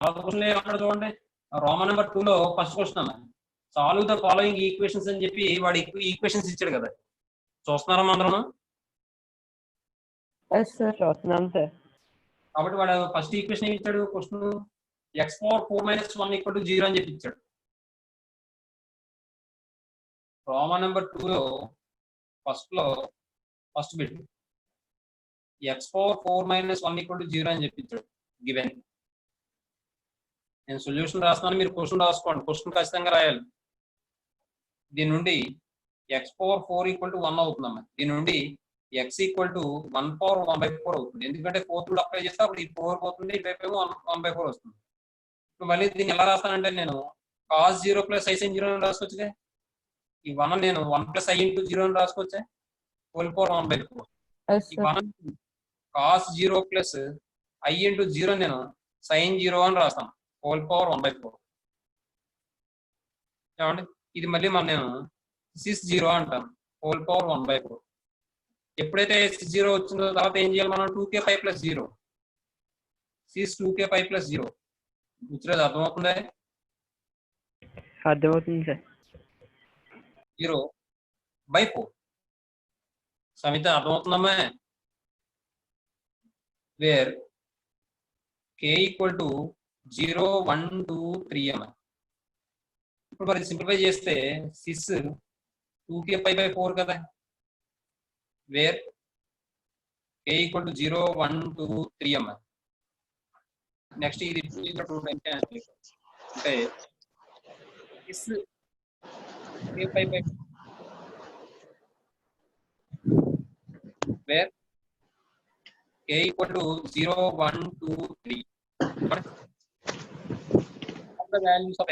Question అక్కడ చూడండి, Roman number 2 లో ఫస్ట్ క్వశ్చన్ అన్న సాల్వ్ ద ఫాలోయింగ్ ఈక్వేషన్స్ అని చెప్పి వాడు ఈక్వేషన్స్ ఇచ్చాడు కదా, చూస్తున్నారా అందరం? చూస్తున్నాం సార్. కాబట్టి వాడు ఫస్ట్ ఈక్వేషన్ ఏమి ఇచ్చాడు, క్వశ్చన్ x⁴ - 1 = 0 అని చెప్పి ఇచ్చాడు. రోమన్ నెంబర్ 2 లో ఫస్ట్ బిట్ x⁴ - 1 = 0 అని చెప్పించాడు గివెన్. నేను సొల్యూషన్ రాస్తున్నాను, మీరు క్వశ్చన్ రాసుకోండి. క్వశ్చన్ ఖచ్చితంగా రాయాలి. దీని నుండి x⁴ = 1 అవుతుందమ్మా. దీని నుండి x = 1/1/4 అవుతుంది. ఎందుకంటే 4 కూడా అప్లై చేస్తే అప్పుడు ఈ 4 పోతుంది, ఇటువైపు 1/4 వస్తుంది. ఇప్పుడు మళ్ళీ దీన్ని ఎలా రాస్తానంటే నేను cos 0 + i sin 0 అని రాసుకోవచ్చుగా. ఈ 1 నేను 1 + i × 0 అని రాసుకోవచ్చా, హోల్ పవర్ 1/4. ఈ 1 cos 0 + i × 0 నేను sin 0 అని రాస్తాను, హోల్ పవర్ 1/4. ఏమండి, ఇది మళ్ళీ నేను sis 0 అంటాను, హోల్ పవర్ 1/4. ఎప్పుడైతే sis 0 వచ్చిందో తర్వాత ఏం చేయాలి మనం, 2k π + 0, sis 2k π + 0. ముచ్చలేదు, అర్థమవుతుందా? అర్థమవుతుంది సార్. 0/4 సమిత అర్థమవుతుందమ్మా? వేర్ k = 0, 1, 2, 3 అమ్మా. ఇప్పుడు మరి సింప్లిఫై చేస్తే సిస్ 2k π/4 కదా. వేర్ k = 0, 1, 2, 3 అమ్మా. నెక్స్ట్ ఇది 2 టైమ్స్ అంటే sys k π/4 wear k = 0, 1, 2, 3. All the values of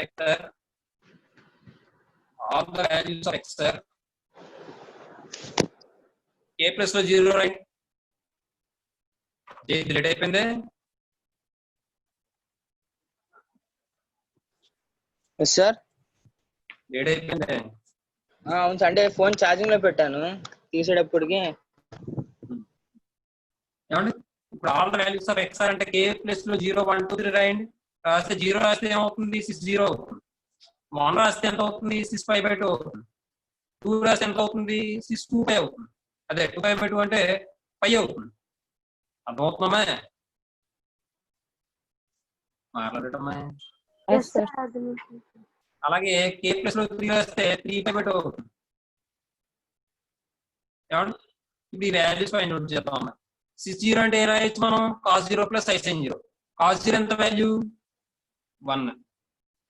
x are k plus లో 0 రైట్. డిలీట్ అయిపోయింది. సార్ డిలీట్ అయిపోయింది. అవును సార్, అంటే ఫోన్ ఛార్జింగ్ లో పెట్టాను, తీసేటప్పటికి. ఏమండి, ఇప్పుడు all the values of x అంటే k ప్లస్ లో 0, 1, 2, 3 రాయండి. రాస్తే 0 రాస్తే ఏమవుతుంది, sis 0 అవుతుంది. 1 రాస్తే ఎంత అవుతుంది, sis π/2 అవుతుంది. 2 రాస్తే ఎంత అవుతుంది, sis 2π అవుతుంది. అదే 2π/2 అంటే π అవుతుంది. అర్థమవుతుందమ్మా? మాట్లాడటమ్మా. అలాగే k ప్లస్ లో 3 రాస్తే 3π/2 అవుతుంది. ఏమండి, ఇప్పుడు ఈ వాల్యూస్ ఫైండ్ అవుట్ చేద్దాం అమ్మా. sis 0 అంటే ఏం రాయొచ్చు మనం, cos 0 + i sin 0. cos 0 ఎంత value, 1,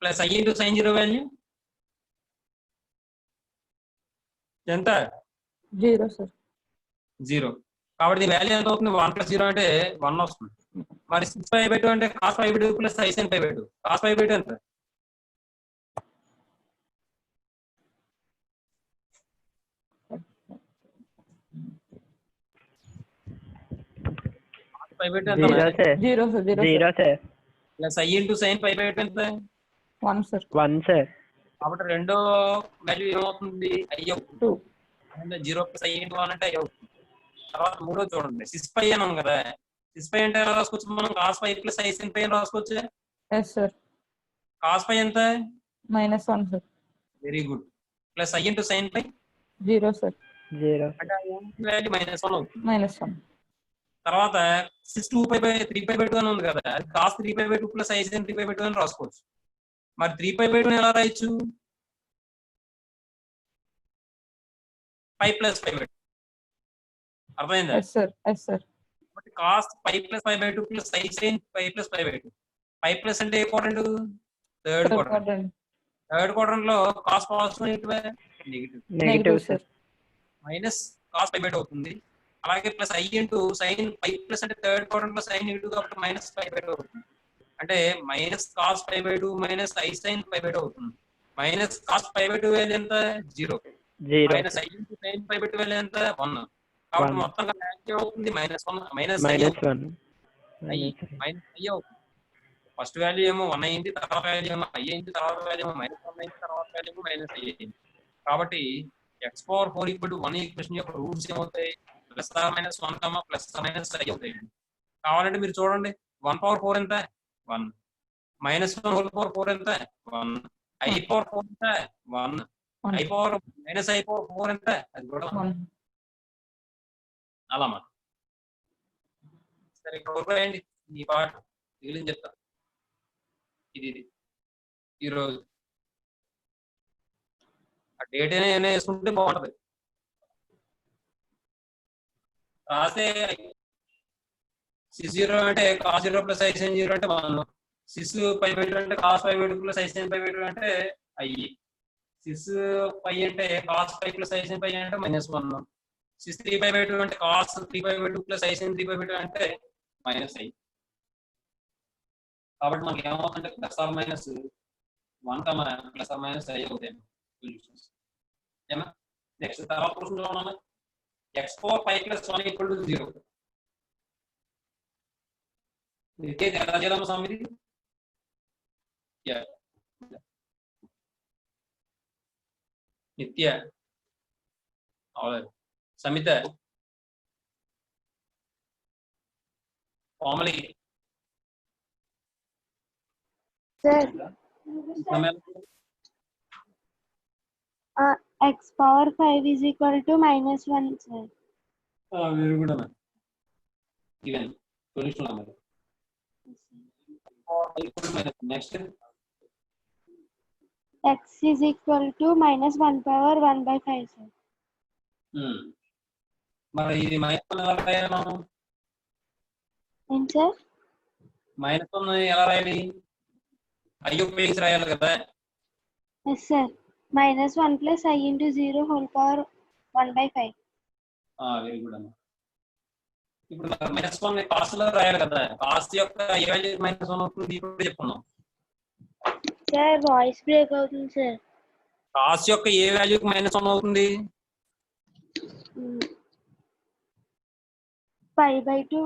plus i × sin 0 value ఎంత, 0 సార్. 0. కాబట్టి వాల్యూ ఎంత అవుతుంది, 1 + 0 అంటే 1 వస్తుంది. మరి 6π/2 అంటే cos π/2 + i sin π/2. cos π/2 ఎంత, π/2 ఎంత, 0 సార్. ప్లస్ i × sin π/2 ఎంత, 1 సార్. 1 సార్. కాబట్టి రెండో వాల్యూ ఏమవుతుంది, i అవుతుంది. 2. 0 + i × 1 అంటే i అవుతుంది. తర్వాత మూడో చూడండి, sis π అన్నాం కదా. sis π అంటే ఎలా రాసుకోవచ్చు మనం, cos π + i sin π అని రాసుకోవచ్చు. Yes sir. cos π ఎంత, -1 sir. Very good. Plus i × sin π 0 sir. 0 అంటే వాల్యూ -1 అవుతుంది. -1. తర్వాత sis 3π/2 అని ఉంది కదా, అది cos 3π/2 + i sin 3π/2 అని రాసుకోవచ్చు. మరి 3π/2 ఎలా రాయొచ్చు, π + π/2. అర్థమైందా? Yes sir. కాబట్టి cos π + π/2 + i sin π + π/2. π ప్లస్ అంటే ఏ quadrant, third quadrant. Third quadrant లో cos positive negative sir. Minus cos π/2 అవుతుంది. అలాగే ప్లస్ i × sin π ప్లస్ అంటే థర్డ్ క్వాడ్రంట్ లో sin నెగటివ్ కాబట్టి -π/2 అవుతుంది. అంటే -cos π/2 - i sin π/2 అవుతుంది. -cos π/2 వాల్యూ ఎంత, 0. -i × sin π/2 వాల్యూ ఎంత, 1. కాబట్టి మొత్తంగా వాల్యూ అవుతుంది -1 i అవుతుంది. ఫస్ట్ వాల్యూ ఏమో 1 అయింది, తర్వాత వాల్యూ ఏమో i అయింది, తర్వాత వాల్యూ ఏమో -1 అయింది, తర్వాత వాల్యూ ఏమో -i అయింది. కాబట్టి x⁴ = 1 ఈక్వేషన్ యొక్క రూట్స్ ఏమవుతాయి, +or -1, +or -i అవుతాయి. కావాలంటే మీరు చూడండి, 1/4 ఎంత, 1. -1 హోల్ పవర్ 4 ఎంత 1, i పవర్ 4 ఎంత 1, i పవర్ -i పవర్ 4 ఎంత అది కూడా 1. 1. అలా మాట. సరే ఇక్కడ వదిలేయండి ఈ పాట మిగిలింది చెప్తా. ఇది ఈరోజు ఆ డేట్ ఏమైనా వేసుకుంటే బాగుంటది. రాస్తే సిస్ 0 అంటే cos 0 ప్లస్ i sin 0 అంటే 1, సిస్ π/2 అంటే cos π/2 ప్లస్ i sin π/2 అంటే i, సిస్ π అంటే cos π ప్లస్ i sin π అంటే -1, సిస్ 3π/2 అంటే cos 3π/2 ప్లస్ i sin 3π/2 అంటే -i. కాబట్టి మనకి ఏమవుతుందంటే plus or minus 1 plus or minus i అవుతాయి సొల్యూషన్స్. ఏమా నెక్స్ట్ తర్వాత క్వశ్చన్ చూడండి. x4 π plus 1 = 0. ఇది ఎలా చేద్దాం స్వామి? నిత్య అవును Samitha Komali Sir, x power 5 is equal to -1, sir. Very good అన్న. ఈవెన్ సొల్యూషన్ అన్నమాట. Next X is equal to -1 power 1/5, sir. మరి ఇది -1 ఎలా రాయాలి మనం? And sir? -1 ఎలా రాయాలి? i ఉపయోగించి రాయాలి కదా. Yes, sir. -1 plus I into 0 whole power 1/5. Very good అన్న. ఇప్పుడు -1 కాస్ట్ లో రాయాలి కదా. కాస్ట్ యొక్క ఏ వాల్యూ -1 అవుతుంది ఇప్పుడు చెప్పుకున్నాం. Sir, voice break అవుతుంది sir. కాస్ట్ యొక్క ఏ వాల్యూకి -1 అవుతుంది? π/2.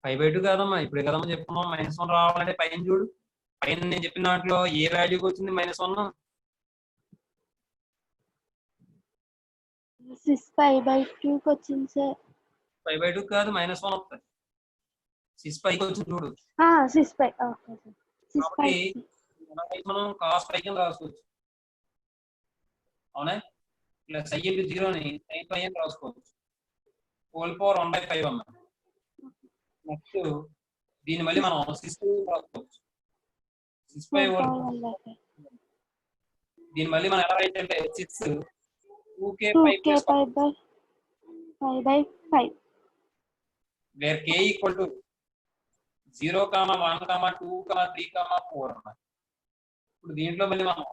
π/2 కాదమ్మా, ఇప్పుడే కదమ్మా చెప్పుకున్నాం. -1 రావాలంటే పైన చూడు. పైన నేను చెప్పిన దాంట్లో ఏ వాల్యూకి వచ్చింది -1? 6π/2కి వచ్చింది సార్. π/2 కాదు -1 వస్తుంది. 6π వచ్చింది చూడు. 6π. Okay sir. 6π. మనం cos π కింద రాసుకోవచ్చు. అవునా? ప్లస్ i into 0 ని sin π అని రాసుకోవచ్చు. హోల్ పవర్ 1/5 అన్న. నెక్స్ట్ దీన్ని మళ్ళీ మనం 6 రాసుకోవచ్చు. 6π హోల్ దీన్ని మళ్ళీ మనం ఎలా రాయొచ్చంటే 6 2k π/5 where k equal to 0, 1, 2, 3, 4 అన్నమాట. ఇప్పుడు దీంట్లో మళ్ళీ మనం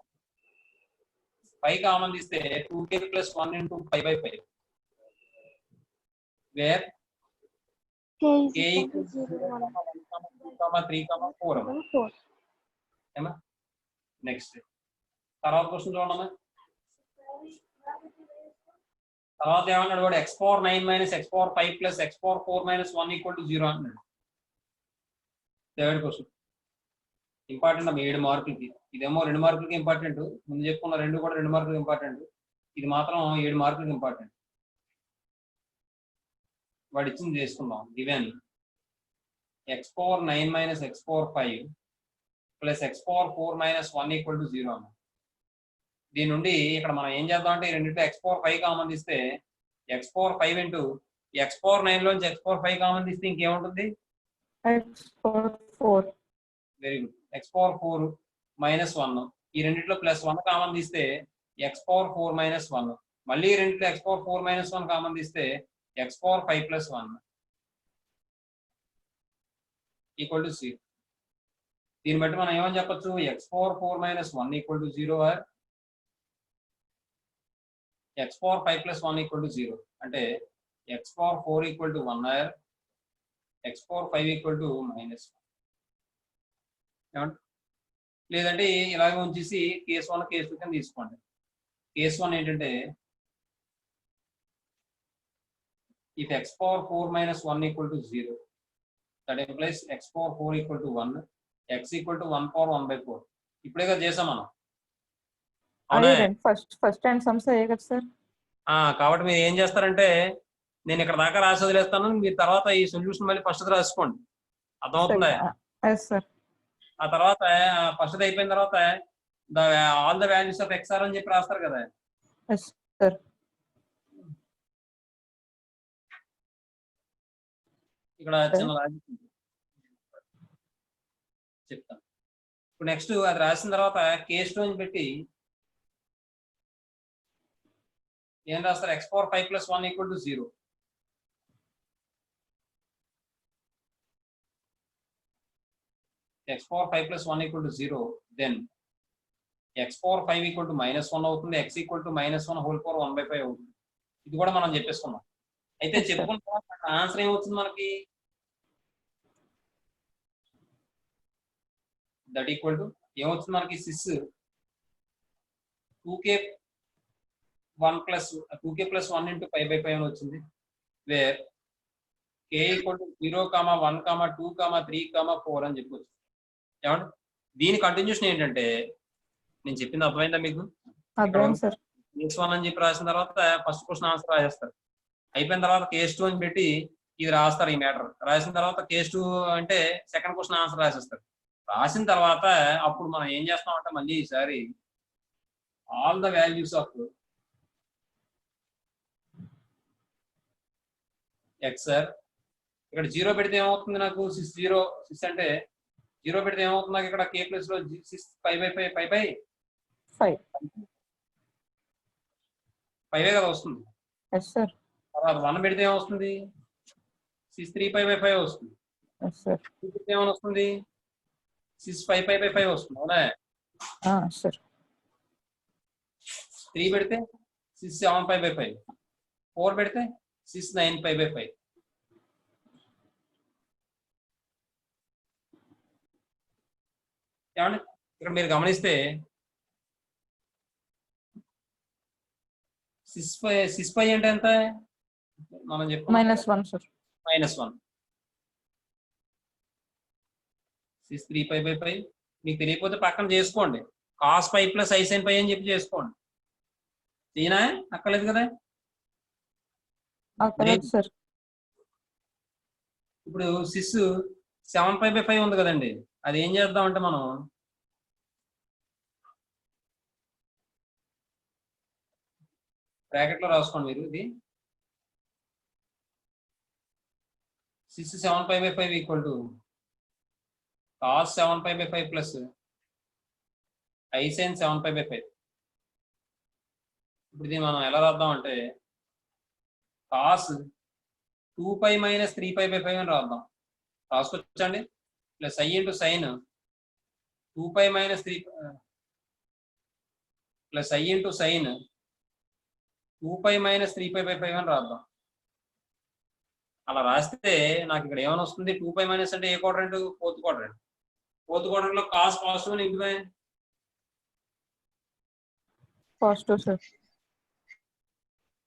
5 కామన్ తీస్తే 2k + 1 into π/5 where k equal to 0, 1, 2, 3, 4 అన్నమాట. ఏమా నెక్స్ట్ తర్వాత క్వశ్చన్ చూడమ్మా. తర్వాత ఏమన్నాడు వాడు? x power 9 - x power 5 plus x power 4 - 1 = 0 అంటున్నాడు. థర్డ్ క్వశ్చన్ ఇంపార్టెంట్ అమ్మ, 7 మార్కులకి. ఇదేమో 2 మార్కులకి ఇంపార్టెంట్. ముందు చెప్పుకున్న 2 కూడా 2 మార్కులకి ఇంపార్టెంట్. ఇది మాత్రం 7 మార్కులకి ఇంపార్టెంట్. వాడు ఇచ్చింది చేసుకుందాం. Given x power 9 - x power 5 plus x power 4 - 1 = 0 అన్న. దీని నుండి ఇక్కడ మనం ఏం చేద్దాం అంటే రెండింటిలో x power 5 కామన్ తీస్తే x power 5 into x power 9 లోంచి x power 5 కామన్ తీస్తే ఇంకేముంటుంది? x power 4. Very good. x power 4 - 1. ఈ రెండింటిలో +1 కామన్ తీస్తే x power 4 - 1. మళ్ళీ ఈ రెండింటిలో x power 4 - 1 కామన్ తీస్తే x power 5 + 1 = 0. దీన్ని బట్టి మనం ఏమని చెప్పొచ్చు? x power 4 - 1 = 0 or x power 5 + 1 = 0. అంటే x power 4 = 1 or x power 5 = -1. ఏమంటే లేదంటే ఇలాగే ఉంచేసి కేస్ 1 కేస్ 2 కింద తీసుకోండి. కేస్ 1 ఏంటంటే if x power 4 - 1 = 0, that implies x power 4 = 1, x = 1 power 1/4. ఇప్పుడే కదా చేసాం మనం. ఫస్ట్ అండ్ సమ్స్ అయ్యే కదా సార్. కాబట్టి మీరు ఏం చేస్తారంటే నేను ఇక్కడ దాకా రాసి వదిలేస్తాను. మీరు తర్వాత ఈ సొల్యూషన్ మళ్ళీ ఫస్ట్ రాసుకోండి. అర్థమవుతుందా? సార్ ఆ తర్వాత ఫస్ట్ అయిపోయిన తర్వాత all the values of x r అని చెప్పి రాస్తారు కదా. Yes sir. ఇక్కడ చిన్న లాజిక్ చెప్తాను. ఇప్పుడు నెక్స్ట్ అది రాసిన తర్వాత కేస్ టూ అని పెట్టి ఏం రాస్తారు, x power 5 + 1 = 0. x power 5 + 1 = 0, then x power 5 = -1 అవుతుంది, x = -1 హోల్ పవర్ 1/5 అవుతుంది. ఇది కూడా మనం చెప్పేసుకున్నాం. అయితే చెప్పుకున్న తర్వాత ఆన్సర్ ఏమవుతుంది మనకి, దట్ ఈక్వల్ టు ఏమవుతుంది మనకి, సిస్ 2k + 1 × 5/5 అని వచ్చింది. వేర్ k = 0, 1, 2, 3, 4 అని చెప్పొచ్చు. ఏమంటే దీని కంటిన్యూషన్ ఏంటంటే, నేను చెప్పింది అర్థమైందా మీకు? అర్థం సార్. కేస్ 1 అని చెప్పి రాసిన తర్వాత ఫస్ట్ క్వశ్చన్ ఆన్సర్ రాసేస్తారు. అయిపోయిన తర్వాత కేస్ 2 అని పెట్టి ఇది రాస్తారు, ఈ మ్యాటర్ రాసిన తర్వాత కేస్ 2 అంటే సెకండ్ క్వశ్చన్ ఆన్సర్ రాసేస్తారు. రాసిన తర్వాత అప్పుడు మనం ఏం చేస్తామంటే మళ్ళీ ఈసారి all the values of XR ఇక్కడ 0 పెడితే ఏమవుతుంది నాకు, 6 అంటే 0 పెడితే ఏమవుతుంది నాకు ఇక్కడ k ప్లస్ లో 6 5/5 5 కదా వస్తుంది. Yes sir. తర్వాత 1 పెడితే ఏమొస్తుంది, 6 3/5 వస్తుంది. Yes sir. 2 పెడితే ఏమని వస్తుంది, 6 5/5 వస్తుంది. అవునా సార్. 3 పెడితే 6 7/5, 4 పెడితే 6 9/5. ఏమండి ఇక్కడ మీరు గమనిస్తే 6/5 అంటే ఎంత, మనం చెప్పు -1 సార్. -1. 6 3/5 మీకు తెలియకపోతే పక్కన చేసుకోండి, cos 5 + i sin 5 అని చెప్పి చేసుకోండి. తీనా అక్కర్లేదు కదా. అక్కర్లేదు సార్. ఇప్పుడు 6 7/5 ఉంది కదండి, అది ఏం చేద్దాం అంటే మనం బ్రాకెట్ లో రాసుకోండి మీరు. ఇది 6 7/5 = cos 7/5 + i sin 7/5. ఇప్పుడు ఇది మనం ఎలా రాద్దాం అంటే cos 2π - 3/5 అని రాద్దాం. రాసుకొచ్చండి. Plus i × sin 2π - 3 plus i × sin 2π - 3/5 అని రాద్దాం. అలా రాస్తే నాకు ఇక్కడ ఏమైనా వస్తుంది, 2π - అంటే ఏ quadrant, fourth quadrant. Fourth quadrant లో కాస్ పాజిటివ్ అని ఇంటివే పాజిటివ్ సార్.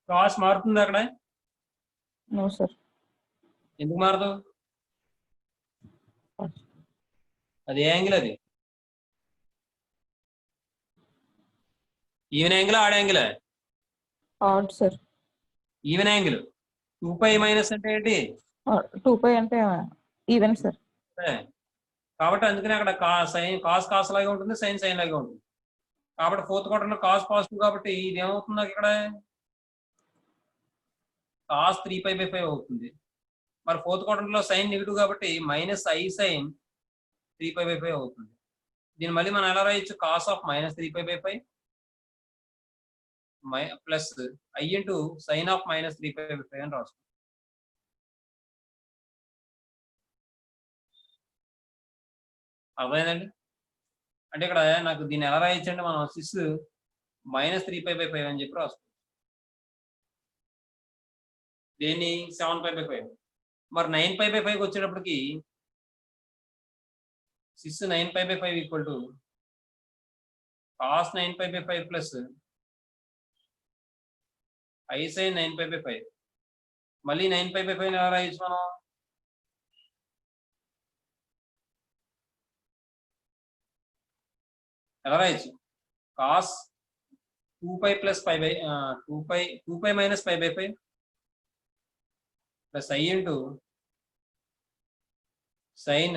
కాస్ మారుతుంది అక్కడ, నో సార్. ఎందుకు మారదు, అది ఏ యాంగిల్, అది even angle odd angle, odd sir. Even angle. 2π - అంటే ఏంటి, 2π అంటే ఈవెన్ సార్. కాబట్టి అందుకనే అక్కడ కాస్ లాగా ఉంటుంది, సైన్ లాగా ఉంటుంది. కాబట్టి ఫోర్త్ క్వార్టర్ లో కాస్ పాజిటివ్, కాబట్టి ఇది ఏమవుతుంది నాకు ఇక్కడ cos 3π/5 అవుతుంది. మరి ఫోర్త్ క్వార్టర్ లో సైన్ నెగిటివ్ కాబట్టి -i sin 3π/5 అవుతుంది. దీన్ని మళ్ళీ మనం ఎలా రాయొచ్చు, cos of -3π/5 plus i × sin of -3π/5 అని రాస్తాం. అర్థమైందండి. అంటే ఇక్కడ నాకు దీన్ని ఎలా రాయొచ్చు అంటే మనం 6 -3π/5 అని చెప్పి రాస్తాం. దేన్ని 7π/5. మరి 9π/5 వచ్చేటప్పటికి 6 9π/5 = cos 9π/5 ప్లస్ i sin 9π/5. మళ్ళీ 9π/5 ఎలా రాయొచ్చు మనం, ఎలా రాయొచ్చు, cos 2π + 2π - π/5 plus i × sin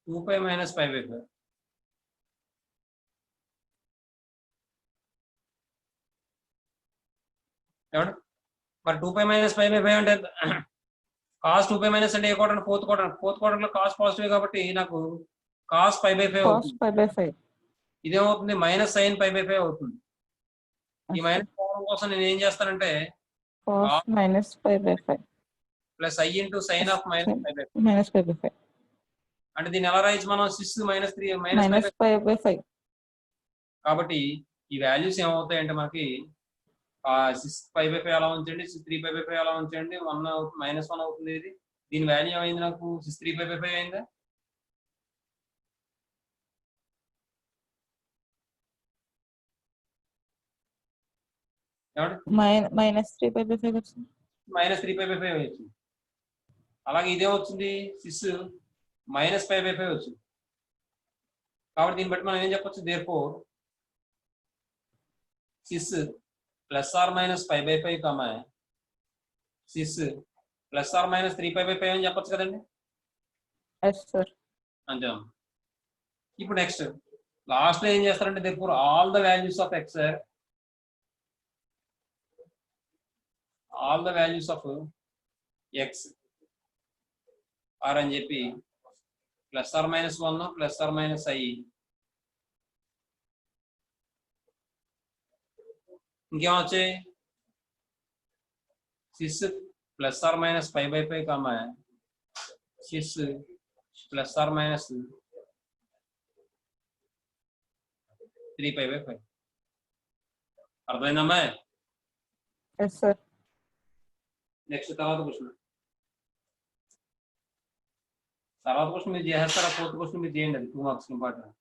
2π minus pi by 5. ఏమండి మరి 2π minus pi by 5 అంటే cos 2π minus అంటే ఏ క్వార్టర్? ఫోర్త్ క్వార్టర్ లో కాస్ పాజిటివ్ కాబట్టి నాకు cos pi by 5 cos అవుతుంది. pi by 5. ఇదేమవుతుంది మైనస్ sin pi by 5 అవుతుంది. ఈ మైనస్ పోవడం కోసం నేను ఏం చేస్తానంటే cos minus pi by 5 plus i into sine of minus pi by 5. minus pi by 5 అంటే దీన్ని ఎలా రాయొచ్చు మనం? 6 మైనస్ 3 minus pi by 5. కాబట్టి ఈ వాల్యూస్ ఏమవుతాయంటే మనకి 6 pi by 5 అలా ఉంచండి, 3 pi by 5 అలా ఉంచండి, 1 -1 అవుతుంది. ఇది దీని వాల్యూ ఏమైంది నాకు? 3 pi by 5 అయిందా? minus 3 pi by 5 వచ్చింది. -3 pi by 5 వచ్చింది. అలాగే ఇదే వచ్చింది 6 మైనస్ pi by 5 వచ్చింది. కాబట్టి దీన్ని బట్టి మనం ఏం చెప్పొచ్చు? therefore 6 plus or minus pi by 5 comma 6 plus or minus 3 pi by 5 అని చెప్పొచ్చు కదండి. yes sir. అంతే. ఇప్పుడు నెక్స్ట్ లాస్ట్ లో ఏం చేస్తారంటే therefore all the values of x are అని చెప్పి plus or minus 1 plus or minus i ఇంకేమొచ్చాయి? 6 plus or minus pi by 5 comma 6 plus or minus 3 pi by 5. అర్థమైందమ్మా? yes sir. నెక్స్ట్ తర్వాత క్వశ్చన్ మీరు చేస్తారా? ఫోర్త్ క్వశ్చన్ మీరు చేయండి, అది 2 మార్క్స్ ఇంపార్టెంట్.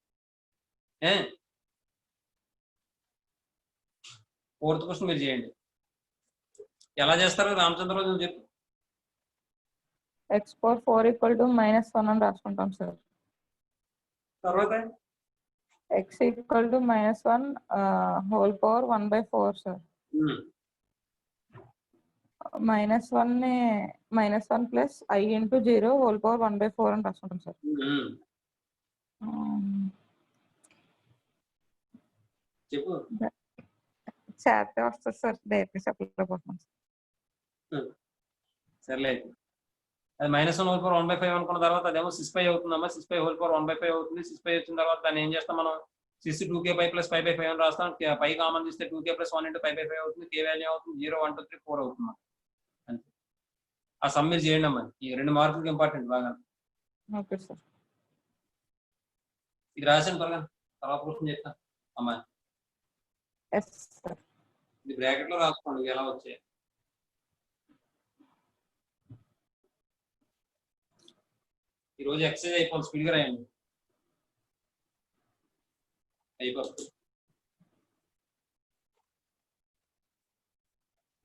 ఫోర్త్ క్వశ్చన్ మీరు చేయండి. ఎలా చేస్తారు రామచంద్రరావు నువ్వు చెప్పు. x power 4 equal to -1 అని రాసుకుంటాం సార్. తర్వాత x equal to -1 whole power 1/4 sir. -1 ని -1 plus i into 0 whole power 1/4 అని రాసుకుంటాం సార్. చెప్పు. చేస్తే వస్తుంది సార్, డైరెక్ట్ చెప్పలేకపోతున్నాం. సర్లే అయితే అది -1 whole power 1/5 అనుకున్న తర్వాత అదేమో 6π అవుతుందమ్మా. 6π whole power 1/5 అవుతుంది. 6π వచ్చిన తర్వాత దాన్ని ఏం చేస్తాం మనం? 6 2k π ప్లస్ pi by 5 అని రాస్తాం. పై కామన్ తీస్తే 2k plus 1 into pi by 5 అవుతుంది. k వాల్యూ అవుతుంది 0 1 2 3 4 అవుతుంది. అంతే. ఆ సమ్ మీరు చేయండి అమ్మా. ఈ 2 మార్కులకి ఇంపార్టెంట్ బాగా. Okay sir. ఇది రాసాను త్వరగా, తర్వాత క్వశ్చన్ చెప్తాను అమ్మా. Yes sir. ఇది బ్రాకెట్ లో రాసుకోండి ఎలా వచ్చాయి. ఈరోజు ఎక్సర్సైజ్ అయిపోవాలి, స్పీడ్గా రాయండి. అయిపోతుంది.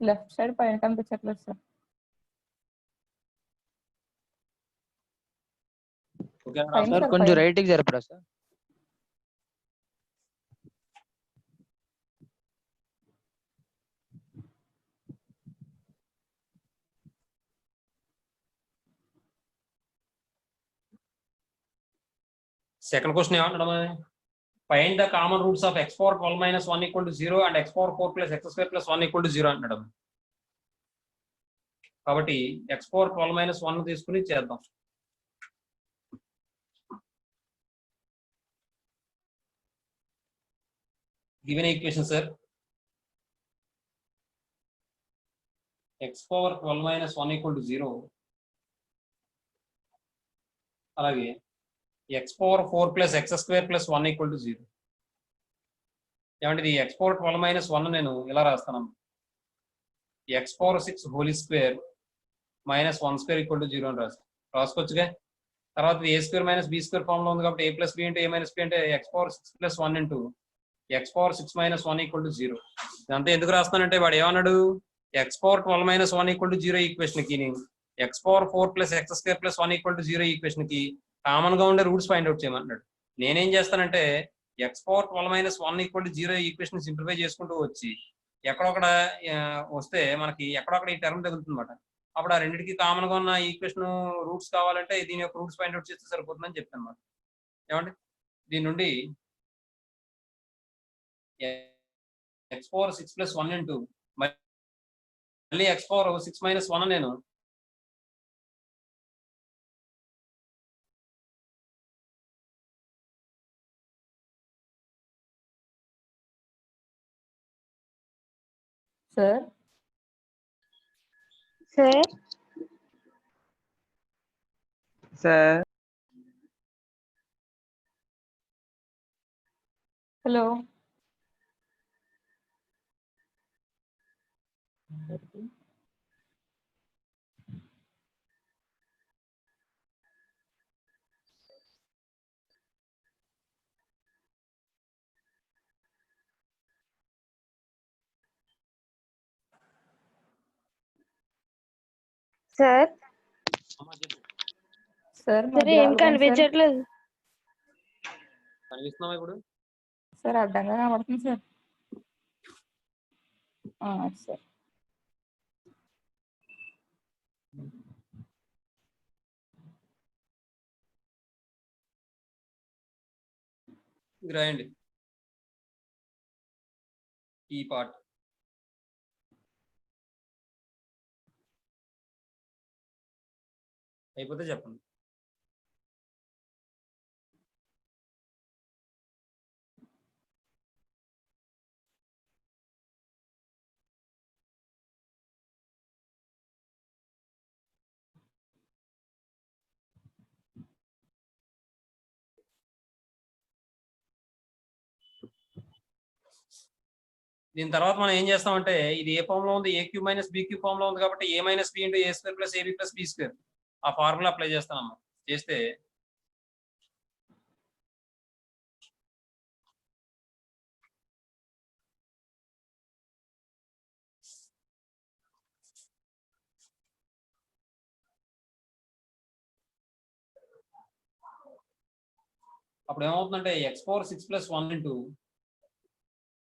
లెఫ్ట్ సైడ్ పైన కనిపించట్లేదు సార్. ఓకే సార్ కొంచెం రైట్కి జరపరా సార్? సెకండ్ క్వశ్చన్ ఏమంటాడు? Find the common roots of x power 12 minus 1 equal to 0 and x power 4 plus x square plus 1 equal to 0 అంటాడు. కాబట్టి x power 12 minus 1 తీసుకుని చేద్దాం. Given equation sir, x power 12 minus 1 equal to 0, అలాగే x power 4 plus x square plus 1 equal to 0. ఏమంటే x power 12 minus 1 నేను ఇలా రాస్తాను, x power 6 whole square minus 1 square equal to 0 అని రాసుకోవచ్చుగా. తర్వాత a square minus b square form లో ఉంది కాబట్టి a plus b into a minus b అంటే x power 6 plus 1 into x power 6 minus 1 equal to 0. ఇదంతా ఎందుకు రాస్తానంటే వాడు ఏమన్నాడు? x power 12 minus 1 equal to 0 equation కి x power 4 plus x square plus 1 equal to 0 equation కి common గా ఉండే roots find out చేయమన్నాడు. నేనేం చేస్తానంటే x power 12 minus 1 equal to 0 equation simplify చేసుకుంటూ వచ్చి ఎక్కడొక్కడ వస్తే మనకి ఎక్కడొక్కడ ఈ టర్మ్ తగులుతుంది అన్నమాట. అప్పుడు ఆ రెండింటికి కామన్ గా ఉన్న ఈక్వేషన్ రూట్స్ కావాలంటే దీని యొక్క రూట్స్ ఫైండ్ అవుట్ చేస్తే సరిపోతుందని చెప్తాను అన్నమాట. ఏమండి దీని నుండి ఎక్స్ పవర్ 6 + 1 ఇంటూ మళ్ళీ ఎక్స్ పవర్ 6 - 1 నేను sir sir sir hello sir sir sir ఏం కనిపించట్లేదు. కనిపిస్తున్నావా ఇప్పుడు? సార్ అడ్డంగా కనబడుతుంది సార్. సార్ ఇది రాయండి ఈ పార్ట్. అయిపోతే చెప్పండి. దీని తర్వాత మనం ఏం చేస్తామంటే ఇది ఏ ఫామ్ లో ఉంది, ఏక్యూ మైనస్ బీక్యూ ఫామ్ లో ఉంది కాబట్టి A minus B into A square plus AB plus B square ఆ ఫార్ములా అప్లై చేస్తానమ్మా. చేస్తే అప్పుడు ఏమవుతుందంటే ఎక్స్ పవర్ 6 + 1 ఇంటూ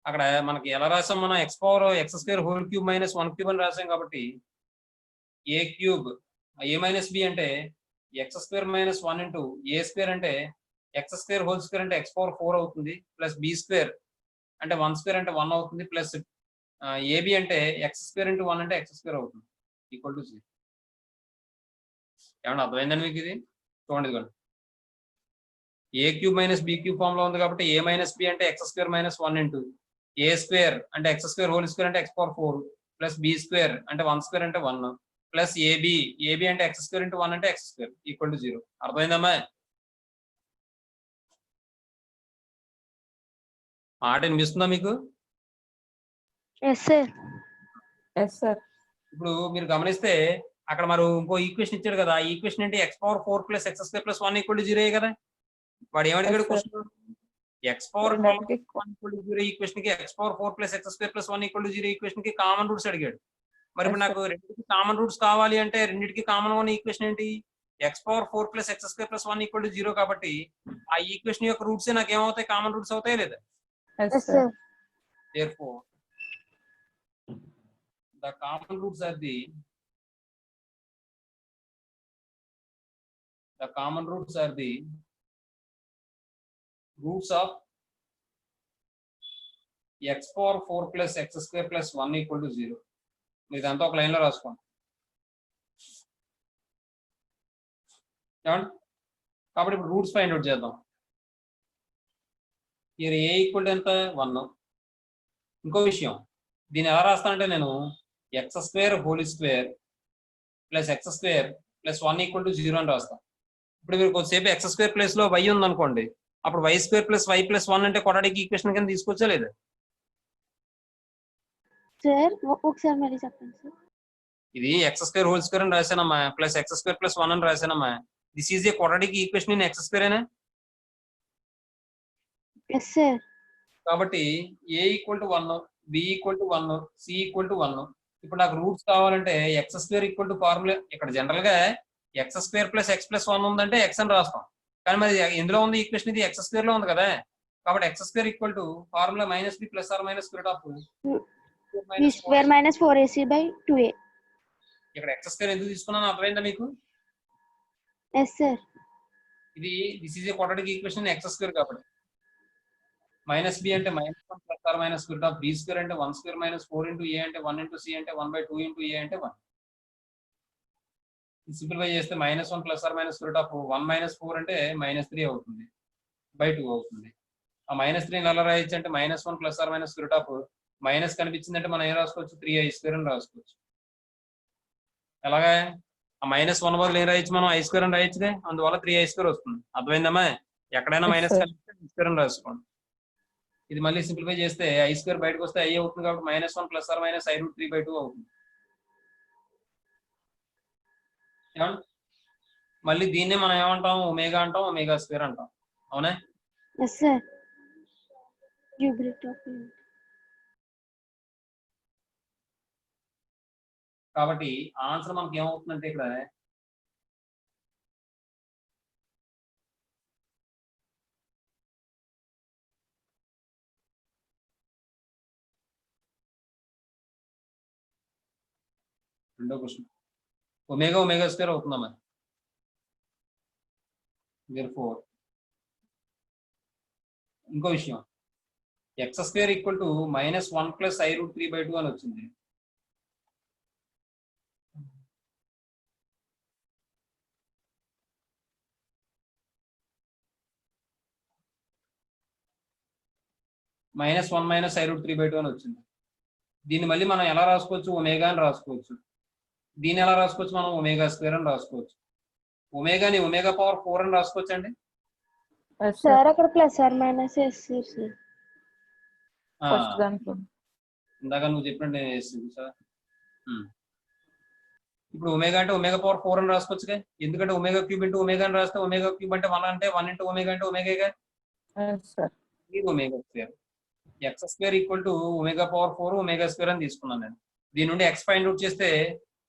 అక్కడ మనకి ఎలా రాసాం మనం X power X square whole cube minus 1 cube అని రాసాం కాబట్టి ఏ క్యూబ్ ఏ మైనస్ బి అంటే X square minus 1 into A square అంటే ఎక్స్ స్క్వేర్ హోల్ స్క్వేర్ అంటే ఎక్స్ పవర్ 4 అవుతుంది ప్లస్ బి స్క్వేర్ అంటే 1 స్క్వేర్ అంటే 1 అవుతుంది ప్లస్ ఏబి అంటే ఎక్స్ స్క్వేర్ ఇంటూ 1 అంటే ఎక్స్ స్క్వేర్ అవుతుంది ఈక్వల్ టు 0. ఏమన్నా అర్థమైందండి మీకు ఇది? చూడండి ఇదిగోండి A cube minus B cube form లో ఉంది కాబట్టి ఏ మైనస్ బి అంటే X square minus 1 into A square అంటే ఎక్స్ స్క్వేర్ హోల్ స్క్వేర్ అంటే X power 4 plus B square అంటే 1 స్క్వేర్ అంటే 1 ప్లస్ ఏబి అంటే ఎక్స్ స్క్వేర్ ఇంటూ 1 అంటే ఎక్స్ స్క్వేర్ ఈక్వల్ టు 0. అర్థమైందమ్మా? మాట వినిపిస్తుందా మీకు? Yes sir. Yes sir. ఇప్పుడు మీరు గమనిస్తే అక్కడ మరి ఇంకో ఈక్వేషన్ ఇచ్చాడు కదా, ఆ ఈక్వేషన్ అంటే X power 4 plus X square plus 1 equal to 0 కదా. వాడు ఏమడిగాడు question? X power 4 equal to 0 equation కి X power 4 plus X square plus 1 equal to 0 equation కి కామన్ రూట్స్ అడిగాడు. మరి ఇప్పుడు నాకు రెండింటికి కామన్ రూట్స్ కావాలి అంటే రెండింటికి కామన్ ఉన్న ఈక్వేషన్ ఏంటి? X power 4 plus X square plus 1 equal to 0 కాబట్టి ఆ ఈక్వేషన్ యొక్క రూట్స్ నాకు ఏమవుతాయి? కామన్ రూట్స్ అవుతాయి లేదా? Yes sir. Therefore, the common roots are the roots of x power 4 plus x square plus 1 equal to 0. ఇదంతా ఒక లైన్ లో రాసుకోండి. కాబట్టి ఇప్పుడు రూట్స్ ఫైండ్ అవుట్ చేద్దాం. ఇక్కడ ఏ ఈక్వల్ టు ఎంత? 1. ఇంకో విషయం, దీన్ని ఎలా రాస్తానంటే నేను x square whole square plus X square plus 1 equal to 0 అని రాస్తాను. ఇప్పుడు మీరు కొద్దిసేపు ఎక్స్ స్క్వేర్ ప్లేస్ లో వై ఉంది అనుకోండి, అప్పుడు y square plus y plus 1 అంటే క్వాడ్రాటిక్ ఈక్వేషన్ కింద తీసుకొచ్చా లేదా? సార్ ఒకసారి మళ్ళీ చెప్పండి సార్. ఇది ఎక్స్ స్క్వేర్ హోల్ స్క్వేర్ అని రాశానమ్మా ప్లస్ ఎక్స్ స్క్వేర్ ప్లస్ 1 అని రాశానమ్మా. This is a quadratic equation in X square ఏనా? Yes sir. కాబట్టి A equal to 1, B equal to 1, C equal to 1. ఇప్పుడు నాకు రూట్స్ కావాలంటే X square equal to formula ఇక్కడ జనరల్ గా X square plus X plus 1 ఉందంటే X అని రాస్తాం. కానీ మరి ఎందులో ఉంది ఈక్వేషన్? ఇది ఎక్స్ స్క్వేర్ లో ఉంది కదా. కాబట్టి X square equal to formula minus B plus or minus square of B square minus 4ac by 2a. ఇక్కడ ఎక్స్ స్క్వేర్ ఎందుకు తీసుకున్నాను అర్థమైందా మీకు? Yes sir. ఇది this is a quadratic equation X square కాబట్టి. మైనస్ బి అంటే -1 plus or minus square of B square అంటే 1 square minus 4 into ఏ అంటే 1 ఇంటూ సి అంటే 1/2 ఇంటూ ఏ అంటే 1. సింప్లిఫై చేస్తే -1 plus or minus square of 1 minus 4 అంటే -3 అవుతుంది, /2 అవుతుంది. ఆ -3 ఎలా రాయొచ్చు అంటే -1 plus or minus square of minus కనిపించిందంటే మనం ఏం రాసుకోవచ్చు 3i² అని రాసుకోవచ్చు. ఎలాగా ఆ -1 బదులు ఏం రాయొచ్చు మనం i² అని రాయొచ్చుగా, అందువల్ల 3i² వస్తుంది. అర్థమైందమ్మా? ఎక్కడైనా Yes, మైనస్ sir. కలిపితే i² అని రాసుకోండి. ఇది మళ్ళీ సింప్లిఫై చేస్తే i² బయటకు వస్తే i అవుతుంది కాబట్టి -1 ప్లస్ ఆర్ మైనస్ i√3/2 అవుతుంది. మళ్ళీ దీన్నే మనం ఏమంటాం ఒమేగా అంటాం, ఒమేగా స్క్వేర్ అంటాం. అవునా? Yes sir. క్యూబ్రిక్ ఆఫ్ కాబట్టి ఆన్సర్ మనకి ఏమవుతుందంటే ఇక్కడ రెండో క్వశ్చన్ ఒమేగా ఒమేగా స్క్వేర్ అవుతుందమ్మా. therefore ఇంకో విషయం x² equal to -1 plus i√3/2 అని వచ్చింది. -1 మైనస్ i√3/2 అని వచ్చింది. దీన్ని మళ్ళీ మనం ఎలా రాసుకోవచ్చు ఒమేగా అని రాసుకోవచ్చు. దీన్ని ఎలా రాసుకోవచ్చు మనం ఒమేగా స్క్వేర్ అని రాసుకోవచ్చు. ఒమేగాని ఒమేగా పవర్ 4 అని రాసుకోవచ్చు అండి. Yes, sir. సార్ అక్కడ ప్లస్ ఆర్ మైనస్ వేస్తారు సార్. ఫస్ట్ దాంట్లో ఇందాక నువ్వు చెప్పినట్టు నేను వేస్తుంది సార్. ఇప్పుడు ఒమేగా అంటే ఒమేగా పవర్ 4 అని రాసుకోవచ్చుగా, ఎందుకంటే ఒమేగా క్యూబ్ ఇంటూ ఒమేగా అని రాస్తే ఒమేగా క్యూబ్ అంటే 1 అంటే 1 ఇంటూ ఒమేగా అంటే ఒమేగాగా. Yes, sir. ఇది omega square. x² equal to omega power 4 omega square అని తీసుకున్నాను నేను. దీని నుండి x ఫైండ్ అవుట్ చేస్తే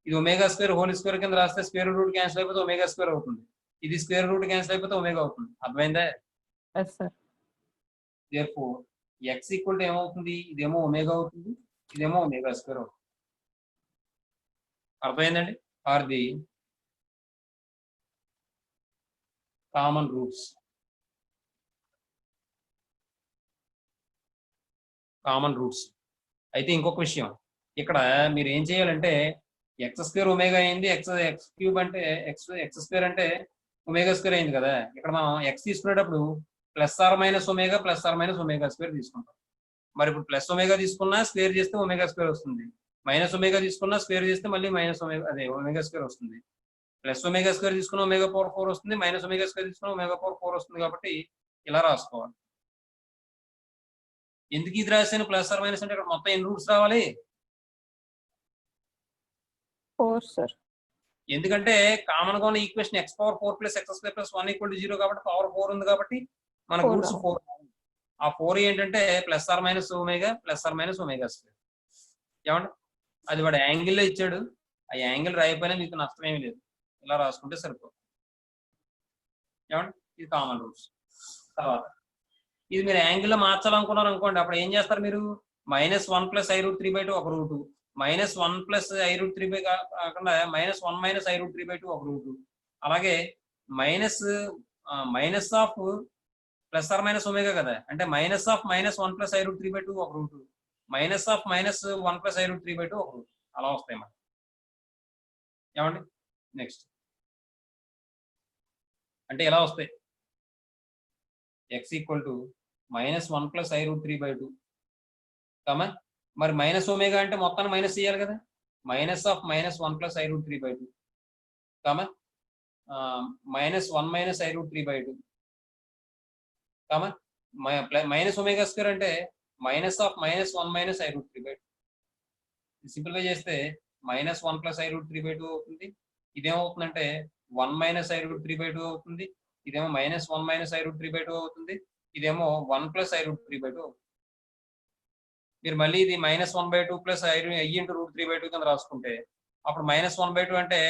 ఇది ఒమేగా స్క్వేర్ హోల్ స్క్వేర్ కింద రాస్తే స్క్వేర్ రూట్ క్యాన్సిల్ అయిపోతే ఒమేగా స్క్వేర్ అవుతుంది. ఇది స్క్వేర్ రూట్ క్యాన్సిల్ అయిపోతే ఒమేగా అవుతుంది. అర్థమైందా? Yes, sir. therefore x equal to ఏమవుతుంది, ఇదేమో ఒమేగా అవుతుంది, ఇదేమో ఒమేగా స్క్వేర్ అవుతుంది. అర్థమైందండి? Are the common roots. Common roots. అయితే ఇంకొక విషయం ఇక్కడ మీరు ఏం చేయాలంటే x² ఒమేగా అయింది, x క్యూబ్ అంటే x² అంటే ఒమేగా స్క్వేర్ అయింది కదా. ఇక్కడ మనం x తీసుకునేటప్పుడు plus or minus omega square తీసుకుంటాం. మరి ఇప్పుడు ప్లస్ ఒమేగా తీసుకున్నా స్క్వేర్ చేస్తే ఒమేగా స్క్వేర్ వస్తుంది, మైనస్ ఒమేగా తీసుకున్నా స్క్వేర్ చేస్తే మళ్ళీ మైనస్ ఒమేగా అదే ఒమేగా స్క్వేర్ వస్తుంది. ప్లస్ ఒమేగా స్క్వేర్ తీసుకున్న ఒమేగా పవర్ 4 వస్తుంది, మైనస్ ఒమేగా స్క్వేర్ తీసుకున్న ఒమేగా పవర్ 4 వస్తుంది. కాబట్టి ఇలా రాసుకోవాలి. ఎందుకు ఇది రాశాను ప్లస్ ఆర్ మైనస్ అంటే ఇక్కడ మొత్తం ఎన్ని రూట్స్ రావాలి? 4, sir. ఎందుకంటే కామన్ గా ఉన్న equation x⁴ plus x² plus 1 = 0 కాబట్టి పవర్ 4 ఉంది కాబట్టి మనకు 4 రూట్స్ 4. ఆ 4 ఏంటంటే plus or minus omega square. ఏమండి? అది వాడు యాంగిల్లో ఇచ్చాడు, ఆ యాంగిల్ రాయిపోయినా మీకు నష్టం ఏమీ లేదు, ఇలా రాసుకుంటే సరిపోతుంది. ఏమండి? ఇది కామన్ రూట్స్. తర్వాత ఇది మీరు యాంగిల్లో మార్చాలనుకున్నారు అనుకోండి, అప్పుడు ఏం చేస్తారు మీరు -1 ప్లస్ i√3/2 ఒక రూటు, -1 ప్లస్ i√3 కాకుండా -1 మైనస్ i√3/2 ఒక రూటు, అలాగే minus of plus or minus omega కదా, అంటే -1 ప్లస్ i√3/2 ఒక రూటు, -1 ప్లస్ i√3/2 ఒక రూటు, అలా వస్తాయి మనకి. ఏమండి? నెక్స్ట్ అంటే ఎలా వస్తాయి x equal to -1 plus i√3/2 కమా, మరి మైనస్ ఒమేగా అంటే మొత్తాన్ని మైనస్ చేయాలి కదా, -1 ప్లస్ i√3/2 కమా -1 minus i√3/2 comma minus omega square అంటే -1 మైనస్ i√3/2. సింప్లిఫై చేస్తే -1 ప్లస్ i√3/2 అవుతుంది. ఇదేమవుతుందంటే 1 మైనస్ i√3/2 అవుతుంది. ఇదేమో -1 మైనస్ i√3/2 అవుతుంది. ఇదేమో 1 ప్లస్ i√3/2 అవుతుంది. మీరు మళ్ళీ ఇది -1/2 ప్లస్ i√3/2 కింద రాసుకుంటే అప్పుడు -1/2 అంటే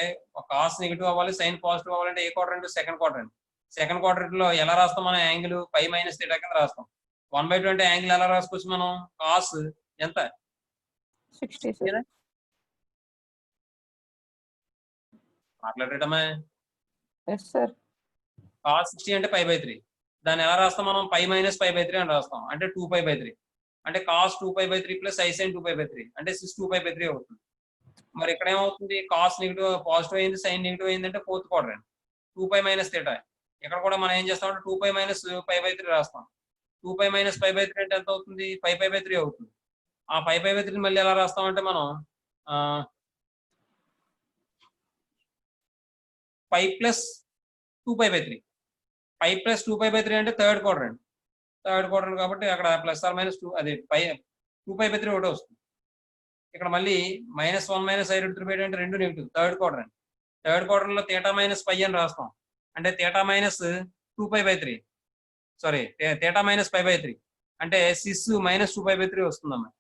కాస్ నెగిటివ్ అవ్వాలి, సైన్ పాజిటివ్ అవ్వాలంటే ఏ quadrant? Second quadrant. Second quadrant లో ఎలా రాస్తాం మనం యాంగిల్ π - θ కింద రాస్తాం. 1/2 అంటే యాంగిల్ ఎలా రాసుకోవచ్చు మనం? కాస్ ఎంత? 60, sir. మాట్లాడటమే. Yes sir. cos 60 అంటే π/3. దాన్ని ఎలా రాస్తాం మనం? π - π/3 అని రాస్తాం. అంటే 2π/3. అంటే cos 2π/3 ప్లస్ i sin 2π/3 అంటే sin 2π/3 అవుతుంది. మరి ఇక్కడ ఏమవుతుంది? cos నెగిటివ్ పాజిటివ్ అయింది, sin నెగిటివ్ అయింది అంటే ఫోర్త్ క్వాడ్రంట్ 2π - θ. ఇక్కడ కూడా మనం ఏం చేస్తాం అంటే 2π - π/3 రాస్తాం. 2π - π/3 అంటే ఎంత అవుతుంది? π/3 అవుతుంది. ఆ π/3 మళ్ళీ ఎలా రాస్తాం అంటే మనం π + 2π/3. π + 2π/3 అంటే థర్డ్ క్వాడ్రంట్ కాబట్టి అక్కడ +2 అది 2π/3 ఒకటే వస్తుంది. ఇక్కడ మళ్ళీ -1 - i√3 అంటే రెండు నెగిటివ్ థర్డ్ క్వాడ్రంట్ లో θ - π అని రాస్తాం. అంటే θ - 2π/3 సారీ θ - π/3 అంటే sis -2π/3 వస్తుందమ్మా.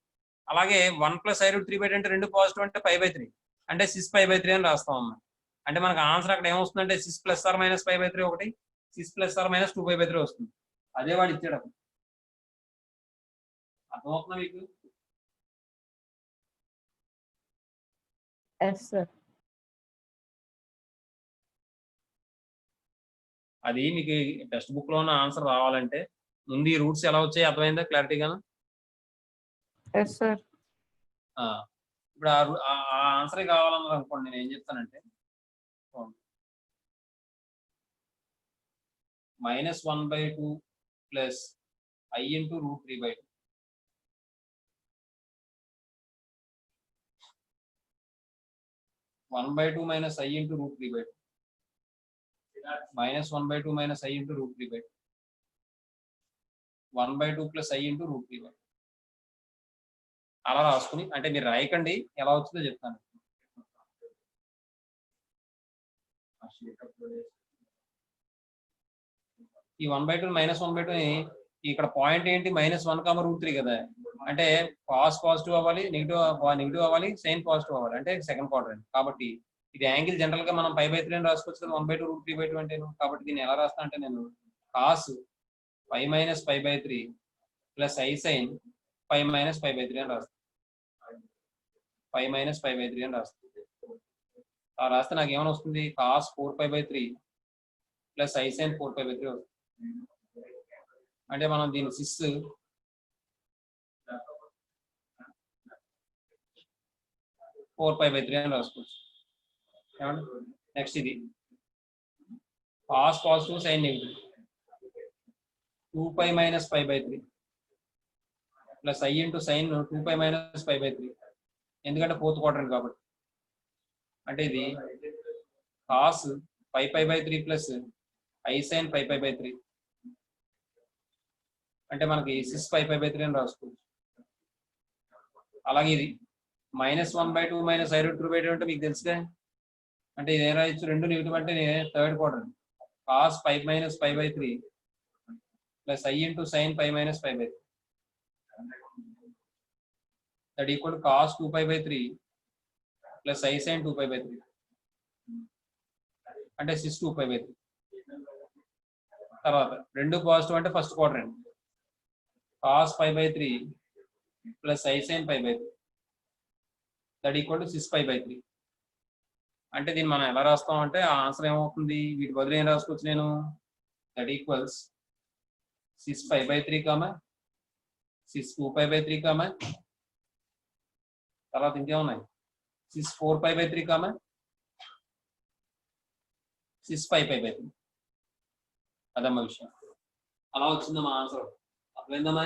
అలాగే 1 + i√3 అంటే రెండు పాజిటివ్ అంటే π/3 అంటే sis π/3 అని రాస్తాం అమ్మా. అంటే మనకు ఆన్సర్ అక్కడ ఏమొస్తుందంటే sis ± π/3 ఒకటి, sis ± 2π/3 వస్తుంది. అదే వాడు ఇచ్చాడు అప్పుడు. అర్థమవుతుందా మీకు? Yes sir. అది మీకు టెక్స్ట్ బుక్ లో ఉన్న ఆన్సర్ రావాలంటే ముందు ఈ రూట్స్ ఎలా వచ్చాయి అర్థమైందా క్లారిటీగాను? Yes sir. ఇప్పుడు ఆ ఆన్సరే కావాలన్నారు అనుకోండి, నేను ఏం చెప్తానంటే -1/2 plus i × √3/2 1/2 - i × √3/2 -1/2 - i × √3/2 1/2 + i × √3/2 అలా రాసుకుని, అంటే మీరు రాయకండి, ఎలా వచ్చిందో చెప్తాను. ఈ 1/2 -1/2 ఇక్కడ పాయింట్ ఏంటి? -1, √3 కదా. అంటే cos పాజిటివ్ అవ్వాలి, నెగిటివ్ అవ్వాలి, sin పాజిటివ్ అవ్వాలి. అంటే సెకండ్ క్వాడ్రంట్ కాబట్టి ఇది యాంగిల్ జనరల్ గా మనం π/3 అని రాసుకోవచ్చు కదా. 1/2 √3/2 అంటే కాబట్టి దీన్ని ఎలా రాస్తా అంటే నేను cos π - π/3 ప్లస్ i sin π - π/3 అని రాస్తాను. π - π/3 అని రాస్తాను. ఆ రాస్తే నాకు ఏమైనా వస్తుంది? cos 4π/3 ప్లస్ i sin 4π/3 వస్తుంది. అంటే మనం దీని sis 4π/3 అని రాసుకోవచ్చు. నెక్స్ట్ ఇది cos positive sin negative 2π - π/3 plus i × sin 2π - π/3 ఎందుకంటే ఫోర్త్ క్వాడ్రంట్ కాబట్టి. అంటే ఇది cos π/3 ప్లస్ i sin π/3 అంటే మనకి sis π/3 అని రాసుకోవచ్చు. అలాగే ఇది -1/2 - i√3/2 అంటే మీకు తెలుసుగా. అంటే ఇది ఏం రాయొచ్చు? రెండు నెగిటివ్ అంటే third quadrant cos π - π/3 plus i × sin π - π/3 that equal cos 2π/3 plus i sin 2π/3 అంటే sis 2π/3. తర్వాత రెండు పాజిటివ్ అంటే first quadrant cos π/3 plus i sin π/3 that equal sis π/3. అంటే దీన్ని మనం ఎలా రాస్తాం అంటే ఆ ఆన్సర్ ఏమవుతుంది? వీటి బదులు ఏం రాసుకోవచ్చు నేను? దట్ ఈక్వల్స్ sis π/3 sis 2π/3 తర్వాత ఇంకేమున్నాయి? sis 4π/3 sis 5π/3. అదమ్మా విషయం. అలా వచ్చిందమ్మా ఆన్సర్. అర్థమైందమ్మా?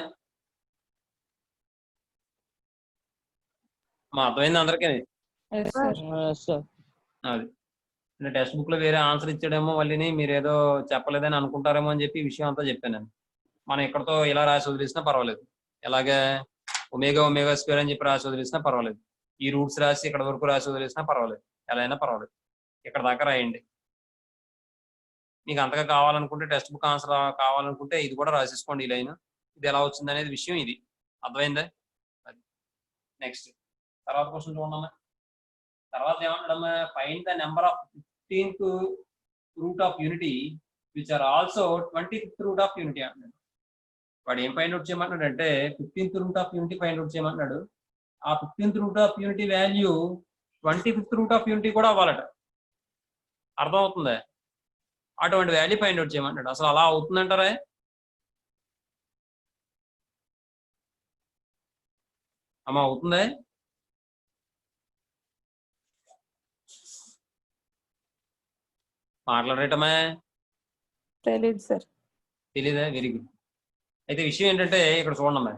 అర్థమైంది అందరికీ? Yes sir. సార్ అది అంటే టెక్స్ట్ బుక్ లో వేరే ఆన్సర్ ఇచ్చాడేమో మళ్ళీ మీరు ఏదో చెప్పలేదని అనుకుంటారేమో అని చెప్పి ఈ విషయం అంతా చెప్పాను నేను. మనం ఇక్కడతో ఇలా రాసి వదిలేసినా పర్వాలేదు, ఎలాగే ω² అని చెప్పి రాసి వదిలేసినా పర్వాలేదు, ఈ రూట్స్ రాసి ఇక్కడ వరకు రాసి వదిలేసినా పర్వాలేదు, ఎలా అయినా పర్వాలేదు. ఇక్కడ దాకా రాయండి. మీకు అంతగా కావాలనుకుంటే టెక్స్ట్ బుక్ ఆన్సర్ కావాలనుకుంటే ఇది కూడా రాసేసుకోండి. ఈ లైన్ ఇది ఎలా వచ్చింది అనేది విషయం ఇది. అర్థమైందా? అది నెక్స్ట్ తర్వాత క్వశ్చన్ చూడమ్మా. తర్వాత ఏమంటాడమ్మా? Find the number of 15th root of unity which are also 25th root of unity అంటున్నాడు. వాడు ఏం ఫైండ్ అవుట్ చేయమంటున్నాడు అంటే 15th root of unity find out చేయమంటున్నాడు. ఆ 15th root of unity value 25th root of unity కూడా అవ్వాలట. అర్థం అవుతుందా? అటువంటి వాల్యూ ఫైండ్ అవుట్ చేయమంటాడు. అసలు అలా అవుతుందంటారా? అమ్మా అవుతుందా? మాట్లాడేటమ్మా తెలియదు సార్. తెలీదా? Very good. అయితే విషయం ఏంటంటే ఇక్కడ చూడండి అమ్మా,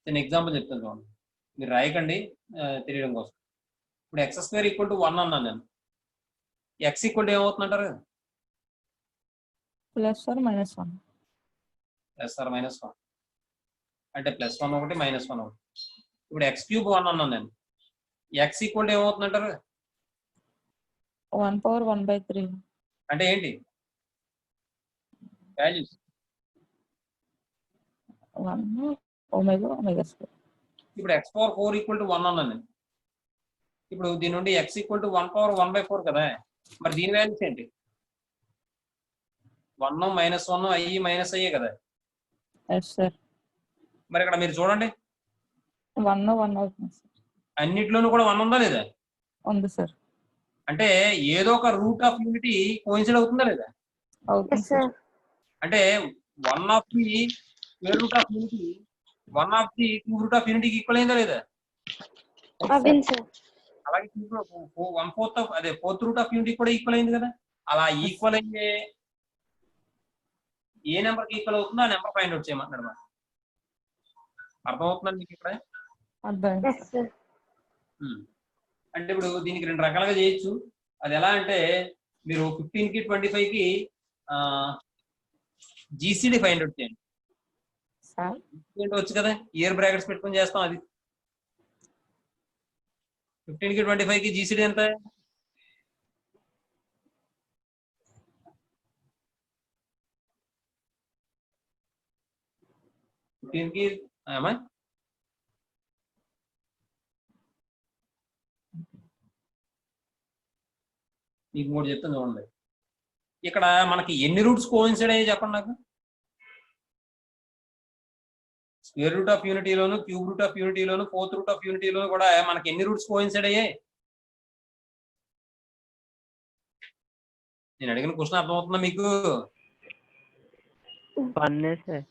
నేను ఎగ్జాంపుల్ చెప్తాను చూడండి, మీరు రాయకండి తెలియడం కోసం. ఇప్పుడు x² = 1 అన్నాను నేను. x = ఏమవుతుందంటారు? +1 - 1. +or -1 అంటే +1 ఒకటి -1 ఒకటి. ఇప్పుడు x³ 1 అన్నాను నేను. x = ఏమవుతుందంటారు? 1/1/3. అంటే ఏంటి వాల్యూస్? 1 ω². ఇప్పుడు x⁴ = 1 అన్నాను నేను. ఇప్పుడు దీని నుండి x = 1/1/4 కదా, మరి దీని వాల్యూస్ ఏంటి? 1 -1 i -i కదా. Yes sir. మరి ఇక్కడ మీరు చూడండి 1 1 అవుతుంది సార్. అన్నిట్లోనూ కూడా 1 ఉందా లేదా? ఉంది సార్. అంటే ఏదో ఒక రూట్ ఆఫ్ యూనిటీ కోయిన్సైడ్ అవుతుందా లేదా? అవుతుంది సార్. అంటే 1 of the square root of unity 1 of the cube root of యూనిటీకి ఈక్వల్ అయిందా లేదా? అలాగే 1/4 ఆఫ్ అదే ఫోర్త్ రూట్ ఆఫ్ యూనిటీ కూడా ఈక్వల్ అయింది కదా. అలా ఈక్వల్ అయ్యే ఏ నెంబర్కి ఈక్వల్ అవుతుందో ఆ నెంబర్ ఫైండ్ అవుట్ చేయమంటున్నాడు మరి. అర్థమవుతుందండి మీకు ఇక్కడ? అర్థమైంది సార్. అంటే ఇప్పుడు దీనికి 2 రకాలుగా చేయొచ్చు. అది ఎలా అంటే మీరు 15కి 25కి జీసీడీ ఫైండ్ అవుట్ చేయండి. సార్ ఏంటో వచ్చు కదా, ఇయర్ బ్రాకెట్స్ పెట్టుకొని చేస్తాం. అది 15కి 25కి జీసీడీ ఎంత? కి ఏమా మీకు 3 చెప్తాను చూడండి. ఇక్కడ మనకి ఎన్ని రూట్స్ కోయిన్సైడ్ అయ్యాయి చెప్పండి నాకు. స్క్వేర్ రూట్ ఆఫ్ యూనిటీలోను, క్యూబ్ రూట్ ఆఫ్ యూనిటీలోను, ఫోర్త్ రూట్ ఆఫ్ యూనిటీలోను కూడా మనకి ఎన్ని రూట్స్ కోయిన్సైడ్ అయ్యాయి? నేను అడిగిన క్వశ్చన్ అర్థమవుతుందా మీకు? 1 సార్.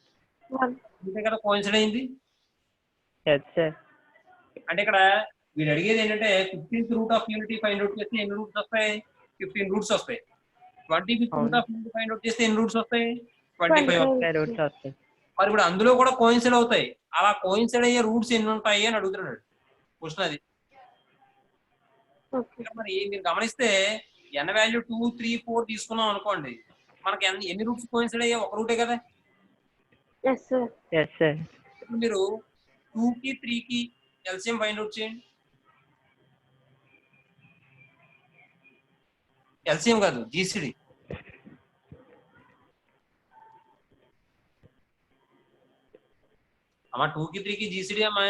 అంతే కదా కోయిన్సైడ్ అయింది. Yes sir. అంటే ఇక్కడ వీడు అడిగేది ఏంటంటే 15th root of unity find out చేస్తే ఎన్ని రూట్స్ వస్తాయి? 15 రూట్స్ వస్తాయి. 25th root of unity find out చేస్తే ఎన్ని రూట్స్ వస్తాయి? 25 రూట్స్ వస్తాయి. మరి ఇప్పుడు అందులో కూడా కోయిన్సైడ్ అవుతాయి. అలా కోయిన్సైడ్ అయ్యే రూట్స్ ఎన్ని ఉంటాయి అని అడుగుతున్నాడు క్వశ్చన్. అది మరి మీరు గమనిస్తే n వాల్యూ 2 3 4 తీసుకున్నాం అనుకోండి, మనకి ఎన్ని రూట్స్ కోయిన్సైడ్ అయ్యాయి? ఒక రూటే కదా. Yes sir. ఇప్పుడు మీరు 2కి 3కి ఎల్సిఎం ఫైండ్ అవుట్ చేయండి. ఎల్సిఎం కాదు, జీసీడీ. అమ్మా 2కి 3కి జీసీడీ అమ్మా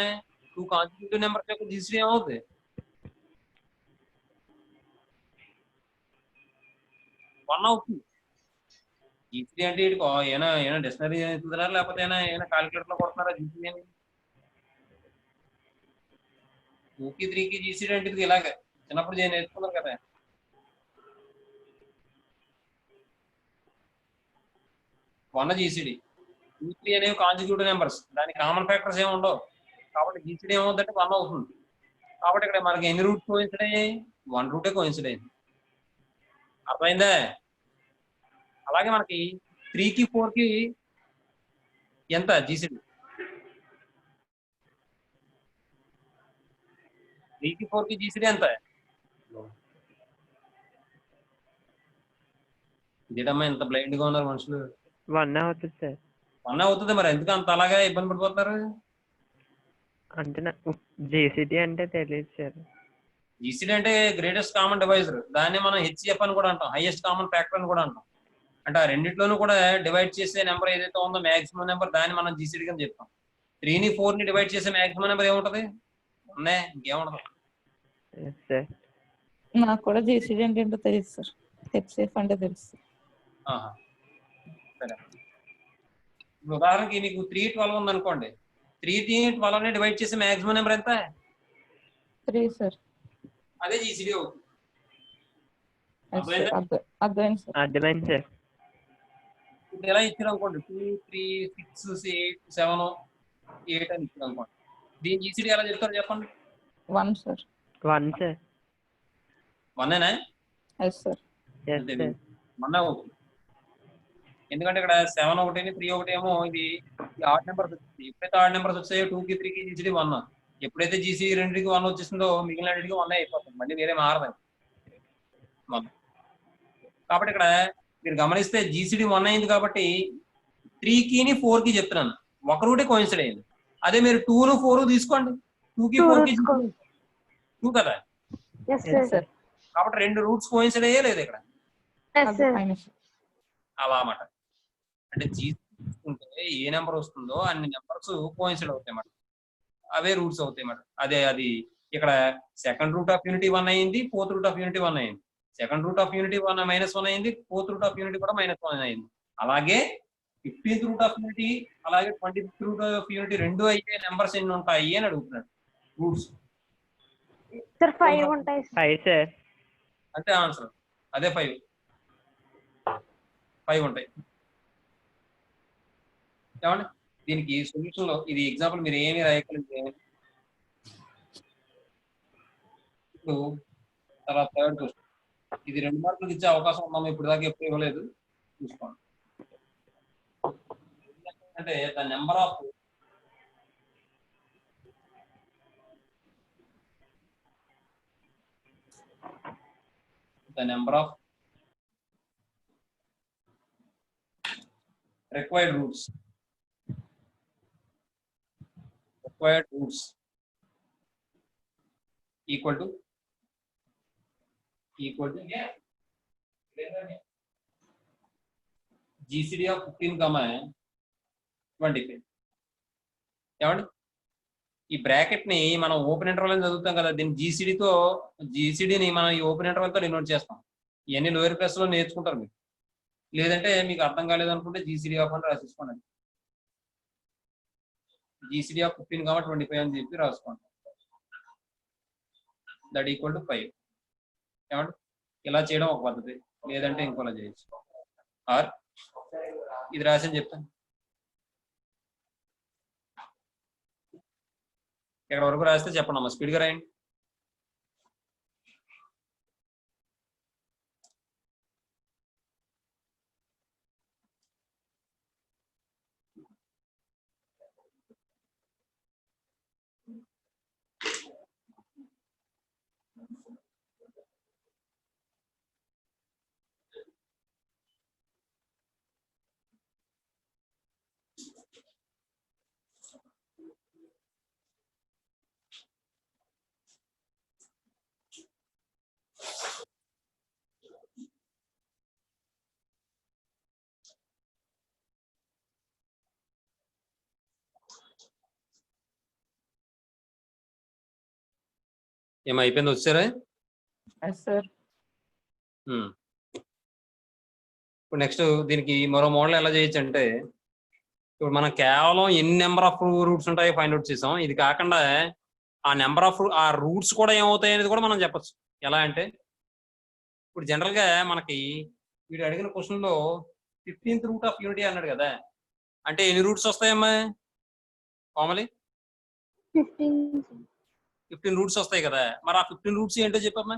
2 కాన్స్టిట్యూటివ్ నెంబర్స్ యొక్క జీసీడీ ఏమవుతుంది? 1 అవుతుంది. జీసీడీ అంటే ఏమైనా డిక్షనరీ చదువుతున్నారా లేకపోతే ఏమైనా కాలిక్యులేటర్ లో కొడుతున్నారా జీసీడీ అని? 2కి 3కి జీసీడీ అంటే ఇది ఇలాగే చిన్నప్పుడు నేర్చుకున్నారు కదా. వన్ జీసీడీ, 2 3 అనేవి కాన్స్టిట్యూటివ్ నెంబర్స్, దానికి కామన్ ఫ్యాక్టర్స్ ఏమి ఉండవు. కాబట్టి జీసీడీ ఏమవుతుందంటే 1 అవుతుంది. కాబట్టి ఇక్కడ మనకి ఎన్ని రూట్స్ కోయిన్సైడ్ అయ్యాయి? 1 రూటే కోయిన్సైడ్ అయింది. అర్థమైందా? అలాగే మనకి 3కి 4కి ఎంత జీసీడీ? 3కి 4కి జీసీడీ ఎంత? ఇదేటమ్మా ఎంత బ్లైండ్ గా ఉన్నారు మనుషులు. 1 అవుతుంది సార్. 1 అవుతుంది. మరి ఎందుకు అంత అలాగా ఇబ్బంది పడిపోతున్నారు? అంటే నాకు జీసీటీ అంటే తెలియదు సార్. జీసీడీ అంటే గ్రేటెస్ట్ కామన్ డివైజర్. దాన్ని మనం హెచ్సిఎఫ్ అని కూడా అంటాం, హైయెస్ట్ కామన్ ఫ్యాక్టర్ అని కూడా అంటాం. అంటే ఆ రెండిట్లోనూ కూడా డివైడ్ చేసే నెంబర్ ఏదైతే ఉందో మాక్సిమం నెంబర్, దాన్ని మనం జీసీడీ కింద చెప్తాం. 3ని 4ని డివైడ్ చేసే మాక్సిమం నెంబర్ ఏముంటది? ఉన్నాయి, ఇంకేముంటది. సార్ నాకు కూడా జీసీడీ అంటే ఏంటో తెలియదు సార్. హెచ్సిఎఫ్ అంటే తెలుసు. సరే, ఇప్పుడు ఉదాహరణకి మీకు 3 12 ఉంది అనుకోండి. 3ని 12ని డివైడ్ చేసే మాక్సిమం నెంబర్ ఎంత? 3 సార్. అదే జీసీడీ అవుతుంది. ఎస్ సార్ అర్థమైంది సార్. అర్థమైంది సార్. ఇప్పుడు ఎలా ఇచ్చారు అనుకోండి 2 3 6 8 7 8 అని ఇచ్చారు అనుకోండి. దీని జీసీడీ ఎలా చెప్తారు చెప్పండి. 1 సార్. 1 సార్. 1ఏనా? Yes sir. Yes sir. 1 అవుతుంది. ఎందుకంటే ఇక్కడ 7 ఒకటి 3 ఒకటి ఏమో ఇది ఆడ్ నెంబర్స్ వచ్చింది. ఎప్పుడైతే ఆడ్ నెంబర్స్ వచ్చాయో 2 కి 3 కి జీసీడీ 1. ఎప్పుడైతే జీసీ రెండింటికి 1 వచ్చేసిందో మిగిలిన రెండింటికి 1 అయిపోతుంది. మళ్ళీ వేరే మారదు. కాబట్టి ఇక్కడ మీరు గమనిస్తే జీసీడీ 1 అయింది కాబట్టి 3 కి 4 కి చెప్తున్నాను. ఒక రూటే కోయిన్సైడ్ అయింది. అదే మీరు 2 ను 4 తీసుకోండి 2 కి 4 కి 2 కదా. Yes sir. కాబట్టి 2 రూట్స్ కోయిన్సైడ్ అయ్యే లేదు ఇక్కడ. Yes sir. అలా అన్నమాట. అంటే జీసీ తీసుకుంటే ఏ నెంబర్ వస్తుందో అన్ని నెంబర్స్ కోయిన్సైడ్ అవుతాయి అన్నమాట. అవే రూట్స్ అవుతాయి అన్నమాట. అదే అది ఇక్కడ సెకండ్ రూట్ ఆఫ్ యూనిటీ 1 అయింది, ఫోర్త్ రూట్ ఆఫ్ యూనిటీ 1 అయింది. సెకండ్ రూట్ ఆఫ్ యూనిటీ 1 -1 అయింది, ఫోర్త్ రూట్ ఆఫ్ యూనిటీ కూడా -1 అయింది. అలాగే 15th రూట్ ఆఫ్ యూనిటీ అలాగే 25th రూట్ ఆఫ్ యూనిటీ రెండు అయితే నెంబర్స్ ఎన్ని ఉంటాయి అని అడుగుతున్నాడు రూట్స్. సార్ 5 ఉంటాయి. 5 సార్. అంటే ఆన్సర్ అదే 5 ఉంటాయి. ఏమండి దీనికి సొల్యూషన్ లో ఇది ఎగ్జాంపుల్ మీరు ఏమి రాయగలిగితే ఇప్పుడు తర్వాత థర్డ్ క్వశ్చన్ ఇది 2 మార్కులకు ఇచ్చే అవకాశం ఉందాము. ఇప్పుడు దాకా ఎప్పుడు ఇవ్వలేదు చూసుకోండి. అంటే the number of required roots equal to GCD of 15, 25. ఏమండి ఈ బ్రాకెట్ ని మనం ఓపెన్ ఇంటర్వెల్ అని చదువుతాం కదా. దీని జీసీడీని మనం ఈ ఓపెన్ ఇంటర్వెల్ తో డినోట్ చేస్తాం. ఇవన్నీ లోయర్ క్లాస్ లో నేర్చుకుంటారు మీరు. లేదంటే మీకు అర్థం కాలేదు అనుకుంటే జీసీడీ ఆఫ్ అని రాసేసుకోండి. జీసీడీ ఆఫ్ 15, 25 అని చెప్పి రాసుకోండి. That equal to 5. ఏమంటే ఇలా చేయడం ఒక పద్ధతి, లేదంటే ఇంకోలా చేయొచ్చు. ఆర్ ఇది రాసని చెప్తాను. ఇక్కడ వరకు రాస్తే చెప్పండి అమ్మా, స్పీడ్గా రాయండి. ఏమైపోయింది వచ్చారా? Yes sir. ఇప్పుడు నెక్స్ట్ దీనికి మరో మోడల్ ఎలా చేయొచ్చు అంటే, ఇప్పుడు మనం కేవలం ఎన్ని నెంబర్ ఆఫ్ రూట్స్ ఉంటాయో ఫైండ్ అవుట్ చేసాం. ఇది కాకుండా ఆ నెంబర్ ఆఫ్ ఆ రూట్స్ కూడా ఏమవుతాయి అనేది కూడా మనం చెప్పచ్చు. ఎలా అంటే ఇప్పుడు జనరల్ గా మనకి వీడు అడిగిన క్వశ్చన్ లో 15th రూట్ ఆఫ్ యూనిటీ అన్నాడు కదా. అంటే ఎన్ని రూట్స్ వస్తాయమ్మా కామలీ? 15 రూట్స్ వస్తాయి కదా. మరి ఆ 15 రూట్స్ ఏంటో చెప్పమ్మా.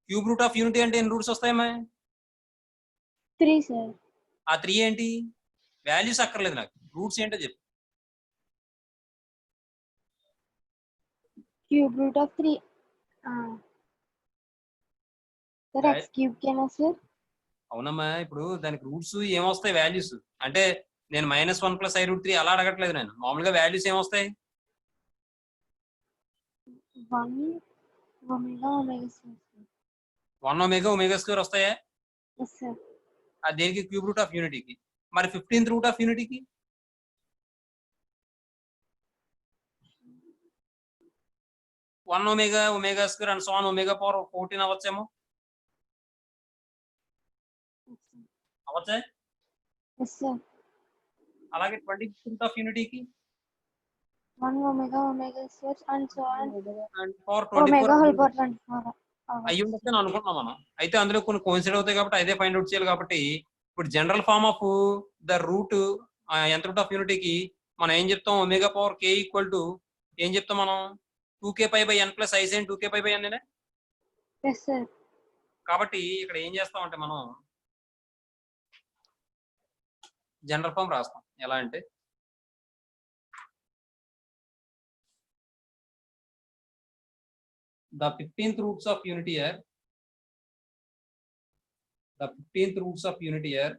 క్యూబ్ రూట్ ఆఫ్ యూనిటీ అంటే ఎన్ని రూట్స్ వస్తాయమ్మా? 3 సార్. ఆ 3 ఏంటి? వాల్యూస్ అక్కర్లేదు నాకు, రూట్స్ ఏంటో చెప్పు. Cube root of 3 sir x cube కేనా సార్? అవునమ్మా, ఇప్పుడు దానికి రూట్స్ ఏమొస్తాయి వాల్యూస్ అంటే నేను -1 + i√3 అలా అడగట్లేదు. నేను మామూలుగా వాల్యూస్ ఏమొస్తాయి? 1 ఒమేగా స్క్వేర్. 1 ఒమేగా స్క్వేర్ వస్తాయా? Yes sir. అది దేనికి? క్యూబ్ రూట్ ఆఫ్ యూనిటీకి. మరి 15th రూట్ ఆఫ్ యూనిటీకి 1 omega square and so on ω⁴14 అవ్వచ్చేమో. అవచ్చా? Yes sir. అలాగే 25th రూట్ ఆఫ్ యూనిటీకి 1 omega omega square and so on. And power Omega whole 24 power 24 అయ్యి hours. ఉండొచ్చు అని అనుకుంటున్నాం మనం. అయితే అందులో కొన్ని కోయిన్సిడెంట్ అవుతాయి కాబట్టి అదే ఫైండ్ అవుట్ చేయాలి. కాబట్టి ఇప్పుడు general form of the root ఎంత రూట్ ఆఫ్ యూనిటీకి మనం ఏం చెప్తాం, omega power k equal to ఏం చెప్తాం మనం, 2k pi by n plus i sine 2k pi by n. Yes, sir. కాబట్టి ఇక్కడ ఏం చేస్తాం అంటే మనం జనరల్ ఫార్మ్ రాస్తాం. ఎలా అంటే the 15th roots of unity here, the 15th roots of unity here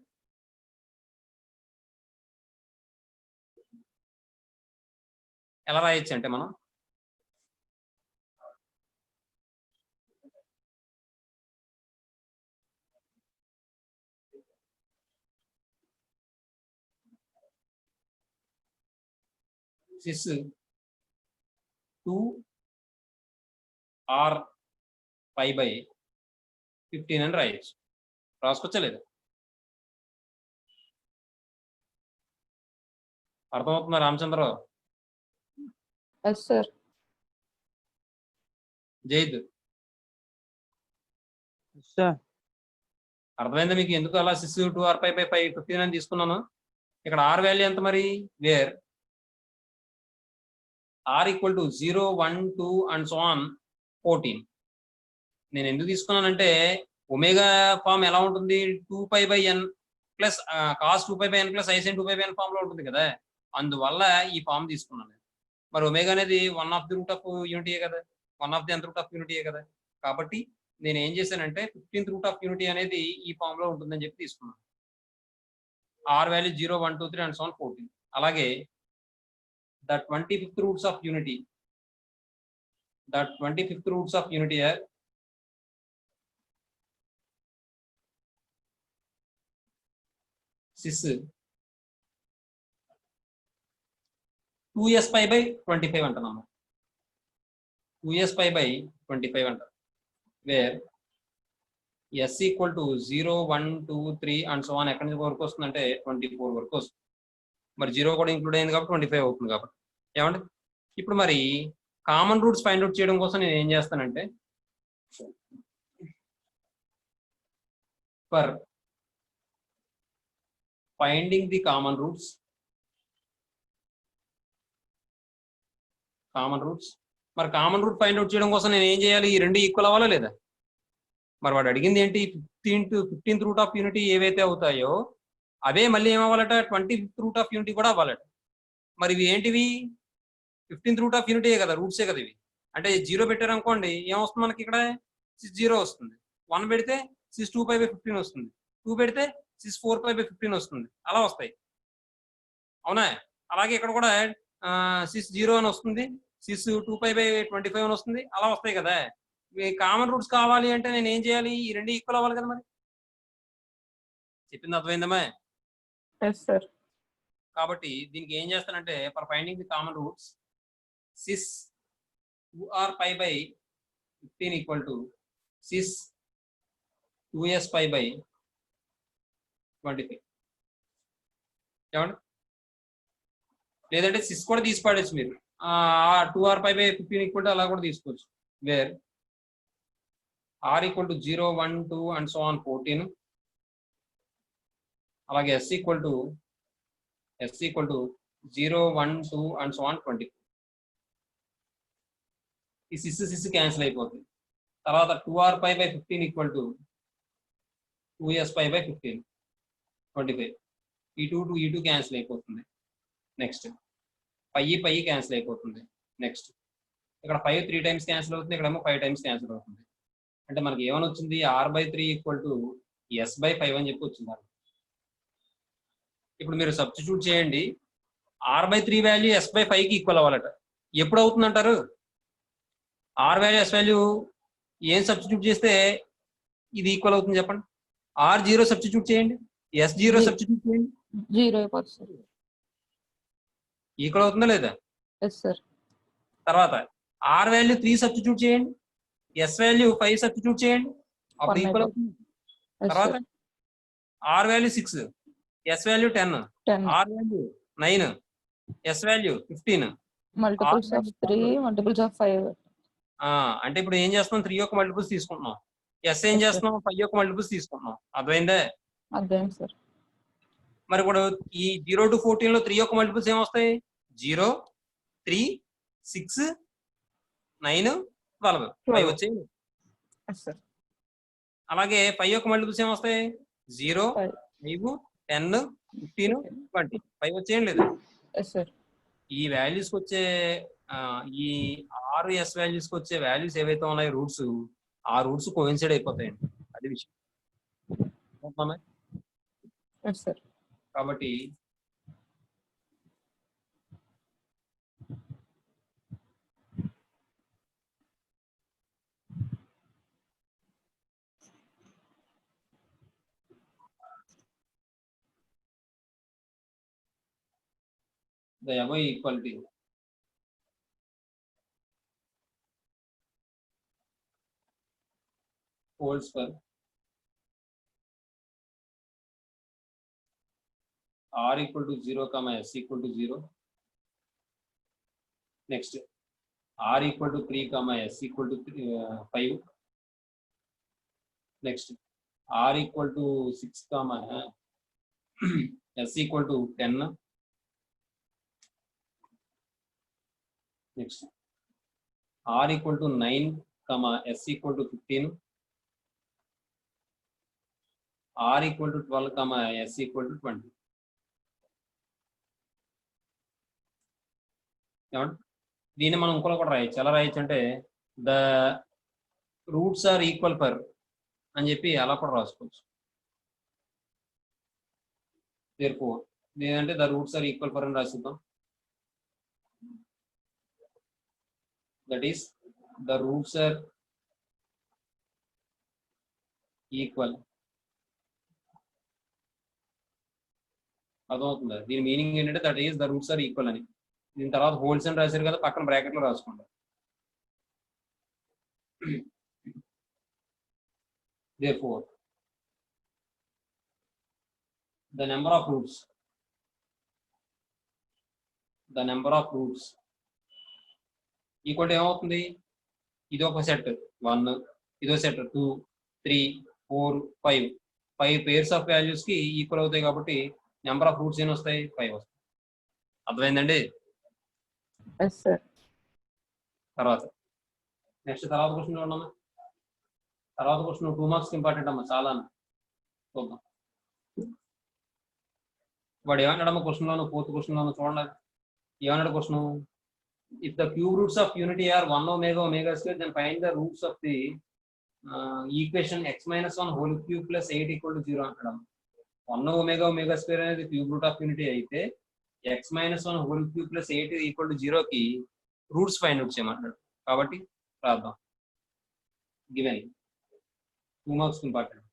ఎలా రాయొచ్చు అంటే మనం sis 2 r pi by 15 అని రాయొచ్చు. రాసుకోవచ్చా లేదా? అర్థమవుతుందా Ramachandrarao? Yes sir. Zaid sir అర్థమైందా మీకు ఎందుకు అలా 6 2 r pi by 15 అని తీసుకున్నాను? ఇక్కడ r వాల్యూ ఎంత మరి, where r equal to 0 1 2 and so on 14. నేను ఎందుకు తీసుకున్నానంటే ఒమేగా ఫామ్ ఎలా ఉంటుంది, 2 pi by n plus cos 2 pi by n plus i sine 2 pi by n form లో ఉంటుంది కదా, అందువల్ల ఈ ఫామ్ తీసుకున్నాను. మరి ఒమేగా అనేది 1 ఆఫ్ ది రూట్ ఆఫ్ యూనిటీయే కదా, 1 of the nth root of యూనిటీయే కదా. కాబట్టి నేను ఏం చేశానంటే 15th రూట్ ఆఫ్ యూనిటీ అనేది ఈ ఫామ్ లో ఉంటుందని చెప్పి తీసుకున్నాను. R value 0 1 2 3 and so on 14. అలాగే the 25th roots of unity, the 25th roots of unity are cis 2s pi by 25 అంటున్నాము. 2s pi by 25 అంటారు. Where s equal to 0 1 2 3 and so on ఎక్కడి నుంచి వరకు వస్తుందంటే 24 వరకు వస్తుంది. మరి 0 కూడా ఇంక్లూడ్ అయింది కాబట్టి 25 అవుతుంది. కాబట్టి ఏమండి ఇప్పుడు మరి కామన్ రూట్స్ ఫైండ్ అవుట్ చేయడం కోసం నేను ఏం చేస్తానంటే for finding the common roots మరి కామన్ రూట్ ఫైండ్ అవుట్ చేయడం కోసం నేను ఏం చేయాలి, ఈ రెండు ఈక్వల్ అవ్వాలా లేదా? మరి వాడు అడిగింది ఏంటి, 15th రూట్ ఆఫ్ యూనిటీ ఏవైతే అవుతాయో అవే మళ్ళీ ఏమవ్వాలట, 25th రూట్ ఆఫ్ యూనిటీ కూడా అవ్వాలట. మరి ఇవి ఏంటివి, 15th రూట్ ఆఫ్ యూనిటీ కదా, రూట్సే కదా ఇవి. అంటే 0 పెట్టారు అనుకోండి, ఏమొస్తుంది మనకి ఇక్కడ 6 0 వస్తుంది. 1 పెడితే 6 2 పై బై 15 వస్తుంది. 2 పెడితే 6 4 పై బై 15 వస్తుంది. అలా వస్తాయి, అవునా? అలాగే ఇక్కడ కూడా 6 0 అని వస్తుంది, 6 2 పై బై 25 అని వస్తుంది. అలా వస్తాయి కదా. కామన్ రూట్స్ కావాలి అంటే నేను ఏం చేయాలి, ఈ రెండు ఈక్వల్ అవ్వాలి కదా. మరి చెప్పింది అర్థమైందమ్మా? Yes sir. కాబట్టి దీనికి ఏం చేస్తానంటే for finding the common roots sis 2r pi by 15 equal to sis 2s pi by 25. ఏమండి? లేదంటే సిస్ కూడా తీసి పడచ్చు మీరు, 2r pi by 15 equal to అలా కూడా తీసుకోవచ్చు. Where r equal to 0 1 2 and so on 14. అలాగే s equal to 0 1 2 and so on 20. ఈ సిస్ క్యాన్సిల్ అయిపోతుంది. తర్వాత 2r pi by 15 equal to 2s pi by 15 25. ఈ 2 క్యాన్సిల్ అయిపోతుంది. నెక్స్ట్ పై క్యాన్సిల్ అయిపోతుంది. నెక్స్ట్ ఇక్కడ 5 3 టైమ్స్ క్యాన్సిల్ అవుతుంది, ఇక్కడేమో 5 టైమ్స్ క్యాన్సిల్ అవుతుంది. అంటే మనకి ఏమని వచ్చింది, r/3 ఈక్వల్ టు s/5 అని చెప్పి వచ్చింది. ఇప్పుడు మీరు సబ్స్టిట్యూట్ చేయండి, r/3 వాల్యూ s/5కి ఈక్వల్ అవ్వాలట. ఎప్పుడు అవుతుంది అంటారు? r వాల్యూ s వాల్యూ ఏం సబ్స్టిట్యూట్ చేస్తే ఇది ఈక్వల్ అవుతుంది చెప్పండి. r0 సబ్స్టిట్యూట్ చేయండి, s0 సబ్స్టిట్యూట్ చేయండి, 0 అయిపోతుంది. ఈక్వల్ అవుతుందా లేదా? Yes sir. తర్వాత r వాల్యూ 3 సబ్స్టిట్యూట్ చేయండి, s వాల్యూ 5 సబ్స్టిట్యూట్ చేయండి, అప్పుడు ఈక్వల్ అవుతుంది. తర్వాత r value 6, s value 10, r value 9, s value 15, multiples of 3 multiples of 5. అంటే ఇప్పుడు ఏం చేస్తున్నాం, 3 యొక్క మల్టిపుల్స్ తీసుకుంటున్నాం. ఎస్ ఏం Yes, sir. చేస్తున్నాం, 5 యొక్క మల్టిపుల్స్ తీసుకుంటున్నాం. అర్థమైందే? అర్థం సార్. మరి ఇప్పుడు ఈ 0 to 14 లో 3 యొక్క మల్టిపుల్స్ ఏమొస్తాయి? 0, 3, 6, 9, 12. 5 వచ్చాయి. Yes sir. అలాగే 5 యొక్క మల్టిపుల్స్ ఏమొస్తాయి? 0, 5. 5, 10, 15, 20. 5 వచ్చేయండి లేదు. Yes sir. ఈ వాల్యూస్ వచ్చే ఈ 6 ఎస్ వాల్యూస్ వచ్చే వాల్యూస్ ఏవైతే ఉన్నాయో రూట్స్, ఆ రూట్స్ కోయిన్సైడ్ అయిపోతాయండి. అది విషయం. Yes sir. కాబట్టి the above equality holds for r equal to 0 comma s equal to 0. Next, r equal to 3 comma s equal to 5. Next, r equal to 6 comma s equal to 10. Next, r equal to 9 comma s equal to 15. r equal to 12 comma s equal to 20. దీన్ని మనం ఇంకోలా కూడా రాయొచ్చు. ఎలా రాయొచ్చు అంటే the roots are equal for అని చెప్పి అలా కూడా రాసుకోవచ్చు. therefore లేదంటే the roots are equal for అని రాసిద్దాం. That is the roots are equal. అర్థమవుతుందా? దీని మీనింగ్ ఏంటంటే that is the roots are equal అని. దీని తర్వాత హోల్స్ అని రాశారు కదా, పక్కన బ్రాకెట్లో రాసుకుంటాం. therefore the number of roots equal ఏమవుతుంది? ఇది ఒక సెట్ 1, ఇదో సెట్ 2, 3, 4, 5. 5 pairs ఆఫ్ వాల్యూస్ కి ఈక్వల్ అవుతాయి కాబట్టి నెంబర్ ఆఫ్ రూట్స్ ఏం వస్తాయి? 5 వస్తాయి. అర్థమైందండి? Yes sir. తర్వాత క్వశ్చన్ చూడమ్మా. తర్వాత క్వశ్చన్ 2 మార్క్స్ ఇంపార్టెంట్ అమ్మా, చాలా చూద్దాం. వాడు ఏమన్నాడమ్మా క్వశ్చన్లోను, 4th క్వశ్చన్లోను చూడండి. ఏమన్నాడు question? If the cube roots of unity are 1 omega omega square, then find the roots of the equation x minus 1 whole cube plus 8 equal to 0 అంటాడు. 1 omega omega square అనేది cube root of unity అయితే x minus 1 whole cube plus 8 equal to 0 కి roots find out చేయమంటాడు. కాబట్టి రాద్దాం. Given 2 marks important.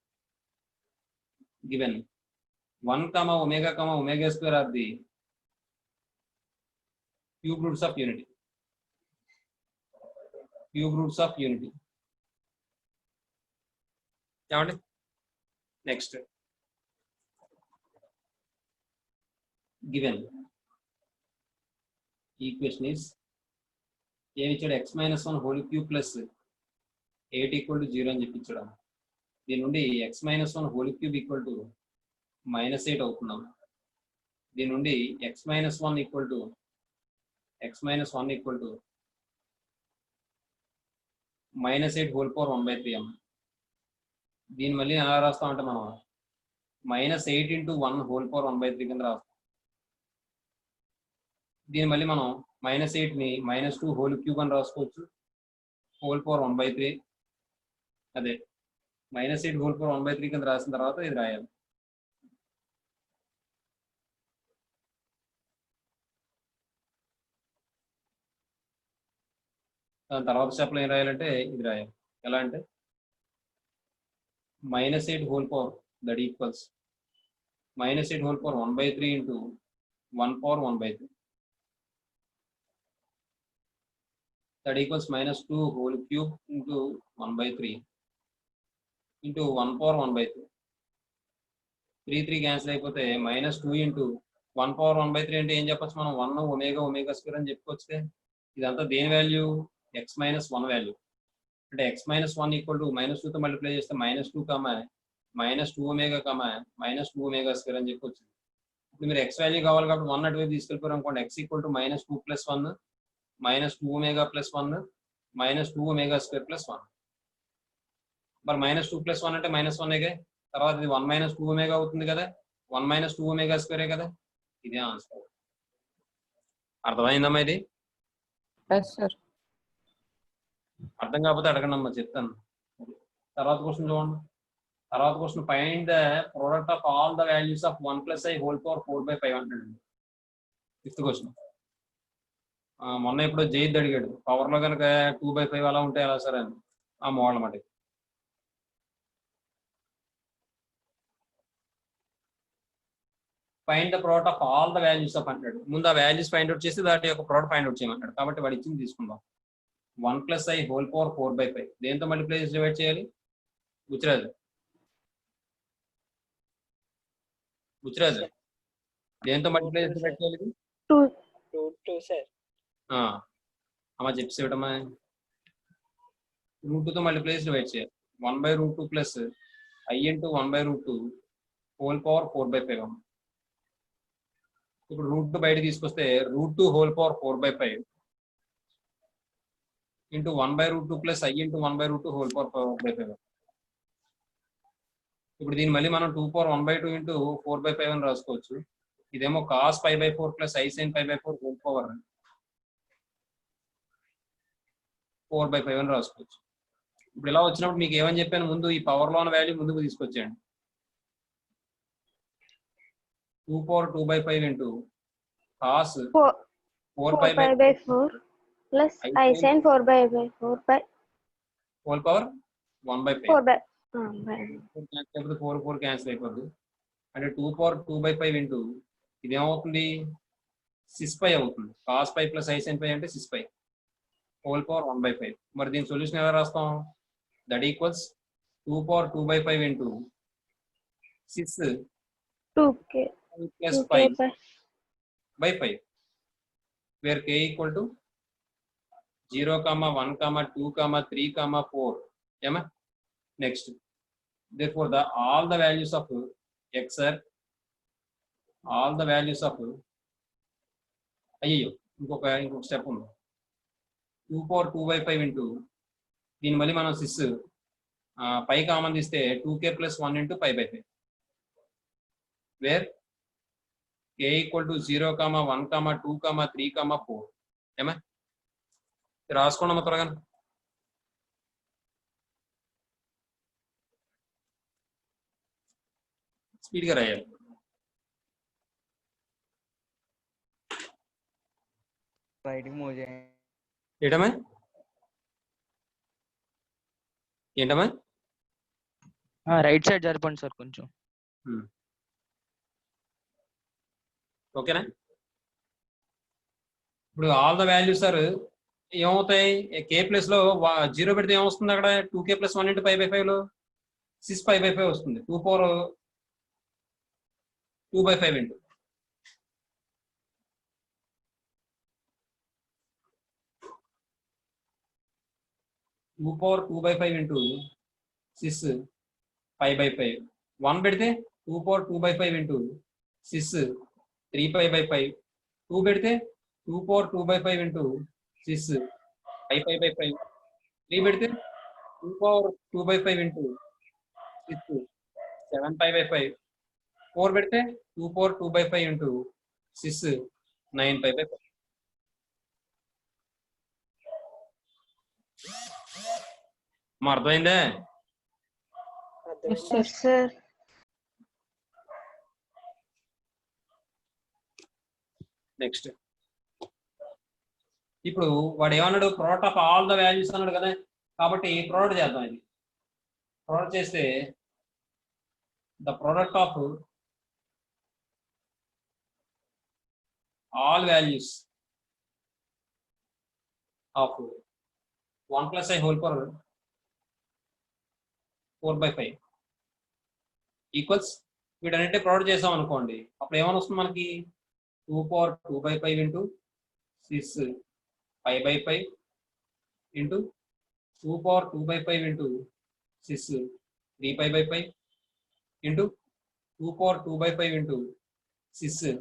Given 1 comma omega square are the cube roots of unity. ఏమండి? Next given equation is ఏమి ఇచ్చాడు? x minus 1 whole cube plus 8 equal to 0 అని చెప్పించాడు. దీని నుండి x minus 1 whole cube equal to -8 అవుతున్నాం. దీని నుండి x minus 1 equal to -8 whole power 1/3 అమ్మ. దీన్ని మళ్ళీ ఎలా రాస్తామంటే మనం -8 into 1 whole power 1/3 కింద రాస్తాం. దీన్ని మళ్ళీ మనం -8ని -2 whole cube అని రాసుకోవచ్చు. whole power 1/3 అదే -8 whole power 1/3 కింద రాసిన తర్వాత ఇది రాయాలి. దాని తర్వాత స్టెప్లో ఏం రాయాలంటే ఇది రాయాలి. ఎలా అంటే -8 whole power that equals -8 whole power 1/3 into 1 power 1/3 that equals -2 whole cube into 1/3 into 1 power 1/3. 3 cancel అయిపోతే -2 into 1/1/3 అంటే ఏం చెప్పొచ్చు మనం? 1 ఒమేగా ఒమేగా స్క్వేర్ అని చెప్పుకోవచ్చు. ఇదంతా దేని వాల్యూ? X minus 1 value. అంటే ఎక్స్ మైనస్ 1 ఈక్వల్ టు -2తో మల్టిప్లై చేస్తే -2 -2 ఒమేగా -2 ఒమేగా స్క్వేర్ అని చెప్పొచ్చు. ఇప్పుడు మీరు ఎక్స్ వాల్యూ కావాలి కాబట్టి 1 అటువైపు తీసుకెళ్ళిపోయారు అనుకోండి. X equal to -2 + 1 -2 omega + 1 -2 omega square + 1. మరి -2 + 1 అంటే -1 తర్వాత ఇది 1 - 2 ఒమేగా అవుతుంది కదా. 1 - 2 ఒమేగా స్క్వేరే కదా. ఇదే ఆన్సర్. అర్థమైందమ్మా ఇది? Yes sir. అర్థం కాకపోతే అడగండి అమ్మా, చెప్తాను. తర్వాత క్వశ్చన్ చూడండి. తర్వాత question, find the product of all the values of 1 + i whole power 4/5 అంటాడు. 5th question. మొన్న ఇప్పుడు జైద్ అడిగాడు, పవర్ లో కనుక 2/5 అలా ఉంటే ఎలా సరే అని ఆ మోడల్ మాట. Find the product of all the values of అంటాడు. ముందు ఆ వాల్యూస్ ఫైండ్ అవుట్ చేసి దాని యొక్క ప్రోడక్ట్ ఫైండ్ అవుట్ చేయమంటాడు. కాబట్టి వాడు ఇచ్చింది తీసుకుందాం. 1 + i హోల్ పవర్ 4/5 దేంతో మల్టిప్లై చేసి డివైడ్ చేయాలి? బుచ్చిరాజు దేంతో మల్టిప్లై చేసి డివైడ్ చేయాలి? 2 సార్. అమ్మా చెప్పి ఇవ్వటమ్మా. √2తో మల్టిప్లై చేసి డివైడ్ చేయాలి. 1/√2 plus i into 1/√2 whole power 4/5 అమ్మ. ఇప్పుడు √2 బయట తీసుకొస్తే √2 whole power 4/5 into 1/√2 plus i into 1/√2 whole power 4/5. ఇప్పుడు దీన్ని మళ్ళీ మనం 2 పవర్ 1/2 ఇంటూ 4/5 అని రాసుకోవచ్చు. ఇదేమో cos π/4 plus i sin π/4 whole power 4/5 అని రాసుకోవచ్చు. ఇప్పుడు ఇలా వచ్చినప్పుడు మీకు ఏమని చెప్పాను? ముందు ఈ పవర్ లో ఉన్న వాల్యూ ముందుకు తీసుకొచ్చేయండి. 2 power 2/5 into cos 4/4 plus I sin 4/4 by whole power 1/5. 4 cancel అయిపోద్ది. అంటే 2 పవర్ 2/5 ఇంటూ ఇదేమవుతుంది? 6π అవుతుంది. cos π ప్లస్ i sin π అంటే 6π హోల్ పవర్ 1/5. మరి దీని సొల్యూషన్ ఎలా రాస్తాం? That equals 2 power 2/5 into 6 2k plus 2k 5/5 where k equal to 0, 1, 2, 3, 4. ఏమా? Next, therefore all the values of x are అయ్యో ఇంకొక స్టెప్ ఉంది. 2 పవర్ 2/5 ఇంటూ దీన్ని మళ్ళీ మనం 6 పై కామన్ తీస్తే 2k + 1 into π/5 where k equal to 0, 1, 2, 3, 4. ఏమా? రాసుకోండి త్వరగా. స్పీడ్గా రాయాలి. ఏంటమ్మా? రైట్ సైడ్ జరపండి సార్ కొంచెం. ఓకేనా? ఇప్పుడు ఆల్ ద వాల్యూస్ సార్ ఏమవుతాయి? k ప్లస్ లో 0 పెడితే ఏమొస్తుంది? అక్కడ 2k + 1 ఇంటూ π/5 లో 6π/5 వస్తుంది. 2 పవర్ 2/5 ఇంటూ 2 పవర్ 2/5 ఇంటూ 6π/5. 1 పెడితే 2 పవర్ 2/5 ఇంటూ 6 3π/5. 2 పెడితే 2 పవర్ 2/5 ఇంటూ 6 5π/5. 3 పెడితే 2 పవర్ 2/5 ఇంటూ 6 7π/5. 4 పెడితే 2 పవర్ 2/5 ఇంటూ 6 9π/5. అర్థమైందే? Yes, sir. నెక్స్ట్, ఇప్పుడు వాడు ఏమన్నాడు? Product of all the values అన్నాడు కదా. కాబట్టి ప్రోడక్ట్ చేద్దాం. ఇది ప్రోడక్ట్ చేస్తే the product of all values of 1 + i whole power 4/5 equals వీటన్నింటి ప్రోడక్ట్ చేసాం అనుకోండి. అప్పుడు ఏమని వస్తుంది మనకి? 2 power 2 by 5 into 6 pi by 5 into 2 power 2 by 5 into 6 3 pi by 5 into 2 power 2 by 5 into 6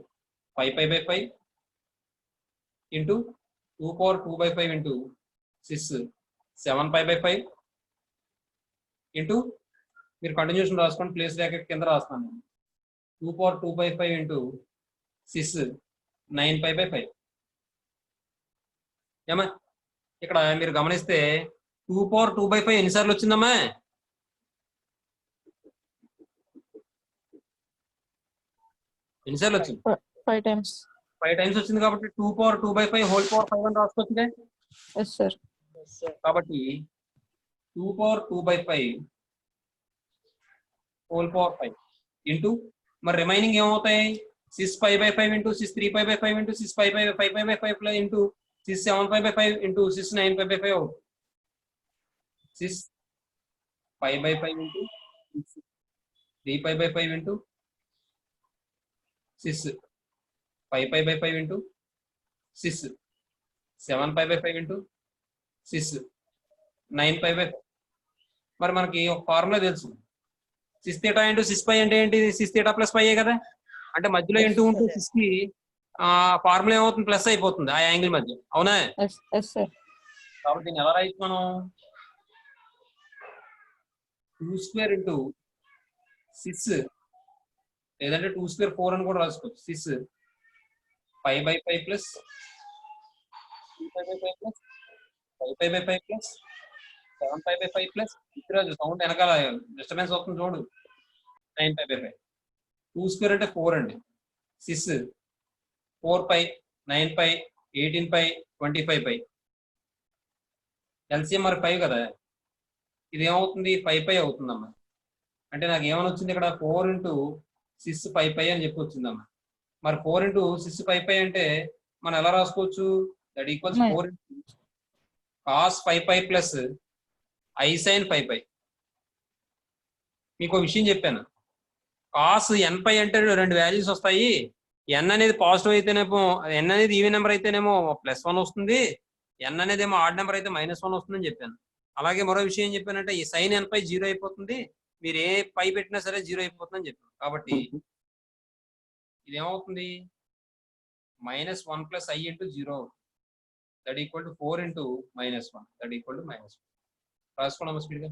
5 pi by 5 into 2 power 2 by 5 into 6 7 pi by 5 into మీరు continuation రాసుకోండి place bracket కింద రాస్తాను 2 power 2 by 5 into 6 9 pi by 5 ఏమా ఇక్కడ మీరు గమనిస్తే 2 power 2 by 5 ఎన్నిసార్లు వచ్చిందమ్మా ఎన్నిసార్లు వచ్చింది 5 times. 5 times వచ్చింది కాబట్టి 2 power 2 by 5 హోల్ పవర్ 5 అని రాసుకోవచ్చుగా Yes, sir. కాబట్టి 2 power 2 by 5 whole power 5 into మరి రిమైనింగ్ ఏమవుతాయి 6 pi by 5 into 6 3 pi by 5 into 6 pi by 5 pi by 5 plus into 6 7 pi by 5 into 6 9 pi by 5 అవుతుంది 6 pi by 5 into 6 3 pi by 5 into 6 5 pi by 5 into 6 7 pi by 5 into 6 9 pi by 5 మరి మనకి ఒక formula తెలుసు 6 theta into 6 pi అంటే ఏంటి 6 theta plus pi కదా అంటే మధ్యలో ఇంటూ ఉంటే 6 కి ఫార్ములా ఏమవుతుంది ప్లస్ అయిపోతుంది ఆ యాంగిల్ మధ్య అవునా Yes, yes, sir. కాబట్టి దీన్ని ఎలా రాయొచ్చు మనం 2 square into 6 లేదంటే 2 square 4 అని కూడా రాసుకోవచ్చు 6 pi by 5 plus 3 pi by 5 plus 5 pi by 5 plus 7 pi by 5 plus ఇక్కడ సౌండ్ వెనకాల డిస్టర్బెన్స్ అవుతుంది చూడు 9 pi by 5 2 square అంటే 4 అండి 6 4 pi 9 pi 18 pi 25 pi LCM మరి 5 కదా ఇది ఏమవుతుంది 5 pi అవుతుందమ్మా అంటే నాకు ఏమని వచ్చింది ఇక్కడ 4 into 6 5 pi అని చెప్పి వచ్చిందమ్మా మరి 4 into 6 5 pi అంటే మనం ఎలా రాసుకోవచ్చు that equals 4 into cos 5 pi plus I sin 5 pi మీకు ఒక విషయం చెప్పాను కాస్ n పై అంటే రెండు వాల్యూస్ వస్తాయి n అనేది పాజిటివ్ అయితేనేమో n అనేది ఈవెన్ నెంబర్ అయితేనేమో +1 వస్తుంది n అనేది ఏమో ఆడ్ నెంబర్ అయితే -1 వస్తుందని చెప్పాను అలాగే మరో విషయం ఏం చెప్పానంటే ఈ sin n పై 0 అయిపోతుంది మీరు ఏ పై పెట్టినా సరే 0 అయిపోతుందని చెప్పాను కాబట్టి ఇది ఏమవుతుంది -1 plus I into 0 that equal to 4 into -1 that equal to -1 రాసుకోండి స్పీడ్గా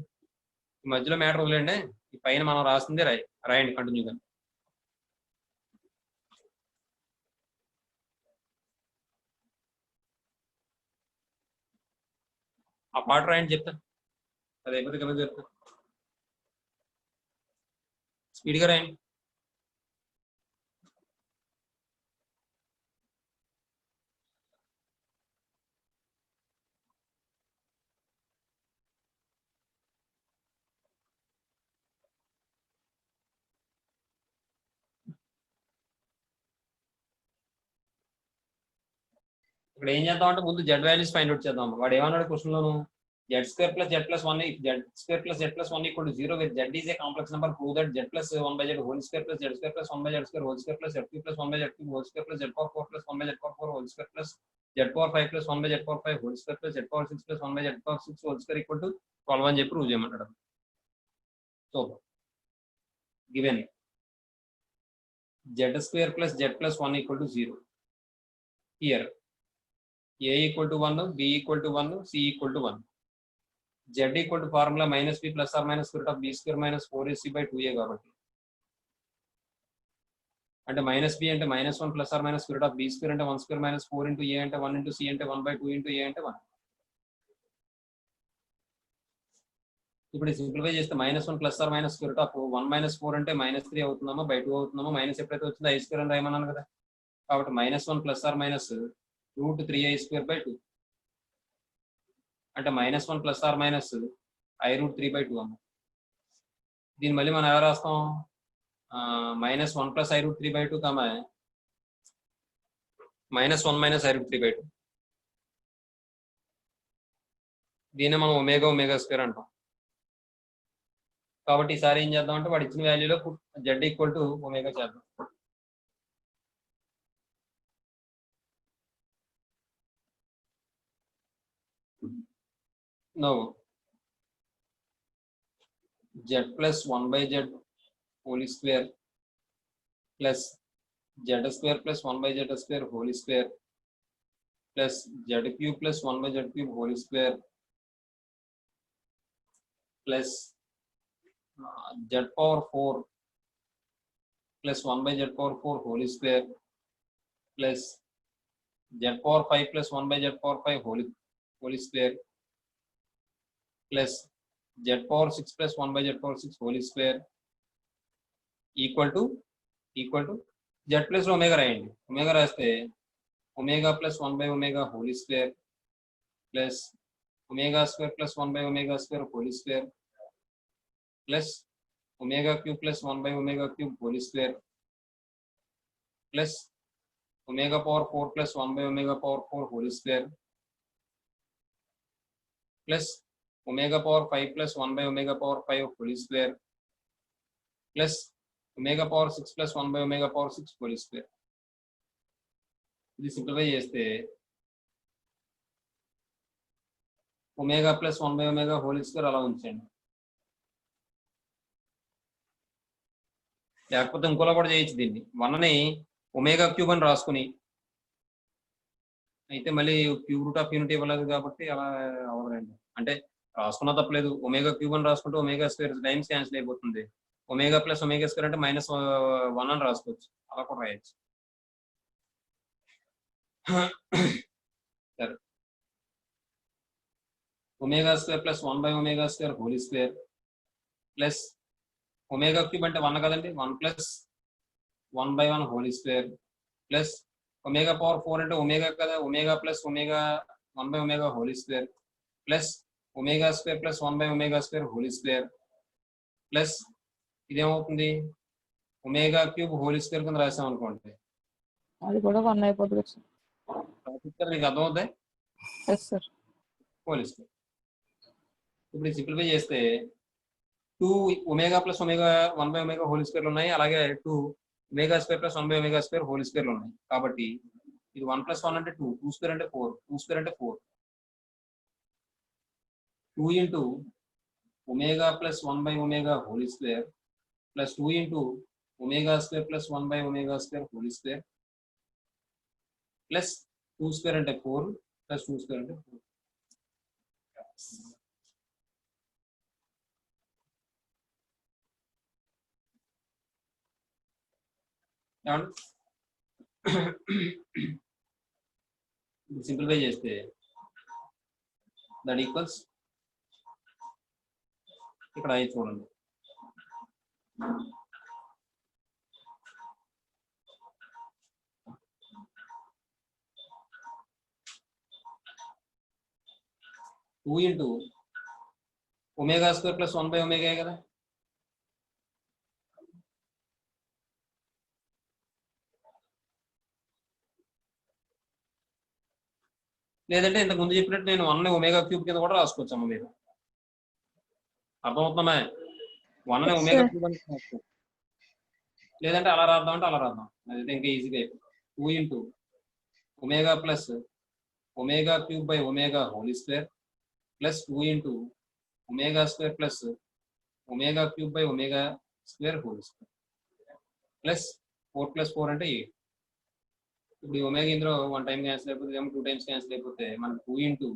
ఈ మధ్యలో మ్యాటర్ వదిలేండి ఈ పైన మనం రాస్తుంది రాయండి కంటిన్యూగా ఆ పాట రాయండి చెప్తాను అది అయిపోతే కదా చెప్తాను స్పీడ్గా రాయండి ఇక్కడ ఏం చేద్దాం అంటే ముందు జెడ్ వాల్యూస్ ఫైండ్ అవుట్ చేద్దాం వాడు ఏమన్నాడు question loan z square plus z plus 1 z square plus z plus 1 equal to 0 where z is a complex number prove that z plus 1 by z whole square plus z square plus 1 by z square whole square plus z cube plus 1 by z cube whole square plus z power 4 plus 1 by z power 4 whole square plus z power 5 plus 1 by z power 5 whole square plus z power 6 plus 1 by z power 6 whole square equal to 12 అని చెప్పి prove చేయమంటాడు so given z square plus z plus 1 equal to 0 here a equal to 1 b equal to 1 c equal to 1 z equal to formula minus b plus or minus square root of b square minus 4ac by 2a కాబట్టి అంటే minus b అంటే -1 plus or minus square root of b square అంటే 1 square minus 4 into a అంటే 1 into c అంటే 1 by 2 into a అంటే 1 ఇప్పుడు simplify చేస్తే -1 plus or minus square root of 1 minus 4 అంటే -3 అవుతుందమ్మా by 2 అవుతుందమ్మా మైనస్ ఎప్పుడైతే వచ్చిందో i స్క్వేర్ అని రాయమన్నాను కదా కాబట్టి -1 plus or minus √3i square by 2 అంటే -1 plus or minus i√3 by 2 అమ్మ దీన్ని మళ్ళీ మనం ఎలా రాస్తాం -1 plus i√3 by 2 comma -1 minus i√3 by 2 దీన్ని మనం ఒమేగా స్క్వేర్ అంటాం కాబట్టి ఈసారి ఏం చేద్దాం అంటే వాడు ఇచ్చిన వాల్యూలో z ఈక్వల్ టు ఒమేగా చేద్దాం no z plus 1 by z whole square plus z square plus 1 by z square whole square plus z cube plus 1 by z cube whole square plus z power 4 plus 1 by z power 4 whole square plus z power 5 plus 1 by z power 5 whole square plus z power 6 plus 1 by z power 6 whole square equal to z plus omega రాయండి. omega రాస్తే omega plus 1 by omega whole square plus omega square plus 1 by omega square whole square plus omega cube plus 1 by omega cube whole square plus omega power 4 plus 1 by omega power 4 whole square plus omega power 5 plus 1 by omega power 5 whole square plus omega power 6 plus 1 by omega power 6 whole square. ఇది simplify చేస్తే omega plus 1 by omega whole square అలా ఉంచండి. లేకపోతే ఇంకోలా కూడా చేయొచ్చు దీన్ని. 1ని ఒమేగా క్యూబ్ అని రాసుకుని అయితే మళ్ళీ క్యూబ్ రూట్ ఆఫ్ యూనిట్ ఇవ్వలేదు కాబట్టి అలా అవ్వదండి. అంటే రాసుకున్నా తప్పలేదు. ఒమేగా క్యూబ్ అని రాసుకుంటే ఒమేగా స్క్వేర్ టైమ్స్ క్యాన్సిల్ అయిపోతుంది. ఒమేగా ప్లస్ ఒమేగా స్క్వేర్ అంటే -1 అని రాసుకోవచ్చు. అలా కూడా రాయొచ్చు. సరే omega square plus 1 by omega square whole square plus omega cube అంటే 1 కదండి. 1 plus 1 by 1 whole square plus omega power 4 అంటే ఒమేగా కదా. Omega plus omega 1 by omega whole square plus omega square plus 1 by omega square whole square plus ఇదేమవుతుంది omega cube whole square కింద రాసాం అనుకోండి. అది కూడా 1 అయిపోతుంది సార్. మీకు అర్థమవుతాయి ఎస్ సార్. Whole square. ఇప్పుడు సింప్లిఫై చేస్తే 2 omega plus omega 1 by omega whole square ఉన్నాయి. అలాగే 2 omega square plus 1 by omega square whole square ఉన్నాయి. కాబట్టి ఇది 1 plus 1 అంటే 2, 2 square అంటే 4, 2 square అంటే 4. 2 into omega plus 1 by omega whole square plus 2 into omega square plus 1 by omega square whole square plus 2 square అంటే 4 plus 2 square అంటే 4. Simplify చేస్తే that equals ఇక్కడ అయి చూడండి. Two into omega square plus 1 by omega కదా. లేదంటే ఇంతకు ముందు చెప్పినట్టు నేను 1ని ఒమేగా క్యూబ్ కింద కూడా రాసుకోవచ్చు అమ్మ. మీరు అర్థమవుతుందా? 1ని ఒమేగా క్యూబ్ అని రాసుకోవచ్చు. లేదంటే అలా రాద్దాం అంటే అలా రాద్దాం. అదైతే ఇంకా ఈజీగా అయిపోతుంది. 2 into omega plus omega cube by omega whole square plus 2 into omega square plus omega cube by omega square whole square plus 4 plus 4 అంటే 8. ఇప్పుడు ఈ ఒమేగా ఇందులో 1 time క్యాన్సిల్ అయిపోతే 2 times క్యాన్సిల్ అయిపోతే మనకు 2 into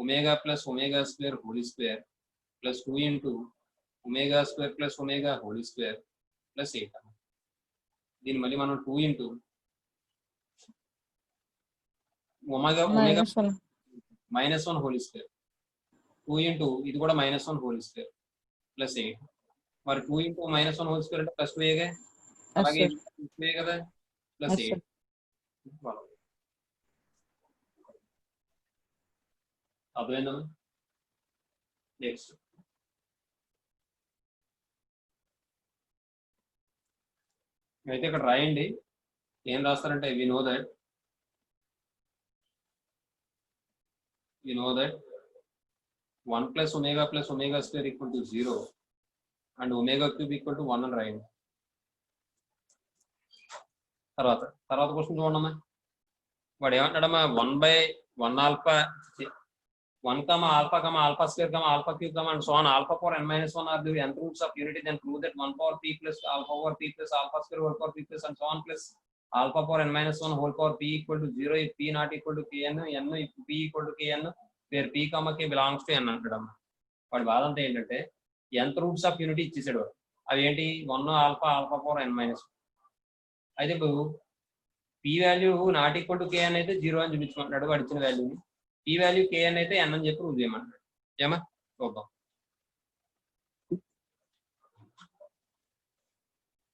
omega plus omega square whole square plus 2 into omega square plus omega whole square plus 8. దీన్ని మళ్ళీ మనం 2 into omega -1 whole square 2 into ఇది కూడా -1 హోల్ స్క్వేర్ ప్లస్ 8. మరి 2 ఇంటూ -1 హోల్ స్క్వేర్ అంటే ప్లస్ 2 అలాగే కదా ప్లస్ 8. అర్థమైందా? నెక్స్ట్ అయితే ఇక్కడ రాయండి. ఏం రాస్తారంటే we know that 1 plus omega square equal to 0 and omega cube equal to 1 అని రాయండి. తర్వాత క్వశ్చన్ చూడమ్మా. వాడు ఏమంటాడమ్మా 1/1 alpha 1 comma alpha square comma alpha cube comma and so on alpha power n minus 1 are the nth roots of unity, then prove that 1 power p plus alpha over p plus alpha square whole power p plus and so on plus alpha power n minus 1 whole power p equal to 0 if p not equal to kn, n if p equal to kn, where p comma k belongs to n అంటాడమ్మ. వాడి బాధ అంతా ఏంటంటే nth roots of unity ఇచ్చేసాడు వాడు. అవి ఏంటి 1 alpha power n minus. అయితే ఇప్పుడు p value not equal to k అని అయితే 0 అని చూపించమంటాడు వాడు ఇచ్చిన వాల్యూని. p వాల్యూ k అని అయితే n అని చెప్పి ప్రూవ్ చేయమంటాడు. ఏమా చూద్దాం.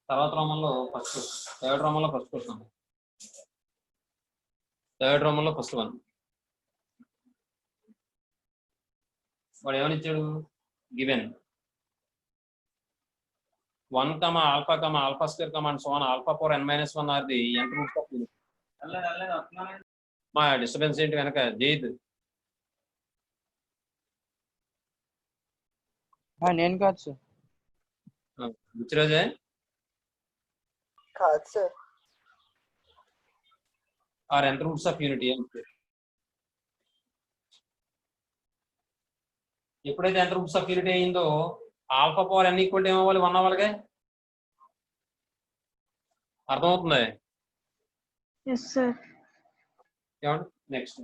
తర్వాత రోమంలో థర్డ్ రోమంలో ఫస్ట్ క్వశ్చన్, థర్డ్ రోమంలో ఫస్ట్ వన్. వాడు ఏమని ఇచ్చాడు? Given 1 comma alpha square comma and so on alpha power n minus 1 are the nth roots of unity. మా డిస్టర్బెన్స్ ఏంటి వెనక? జైద్ నేను కాదు సార్. బుచ్చిరాజే కాదు sir. Or nth roots of unity. ఎప్పుడైతే nth roots of unity అయిందో alpha power n equal to ఏమవ్వాలి? 1 అవ్వాలిగా. అర్థమవుతుంది? Yes sir. ఏమండి నెక్స్ట్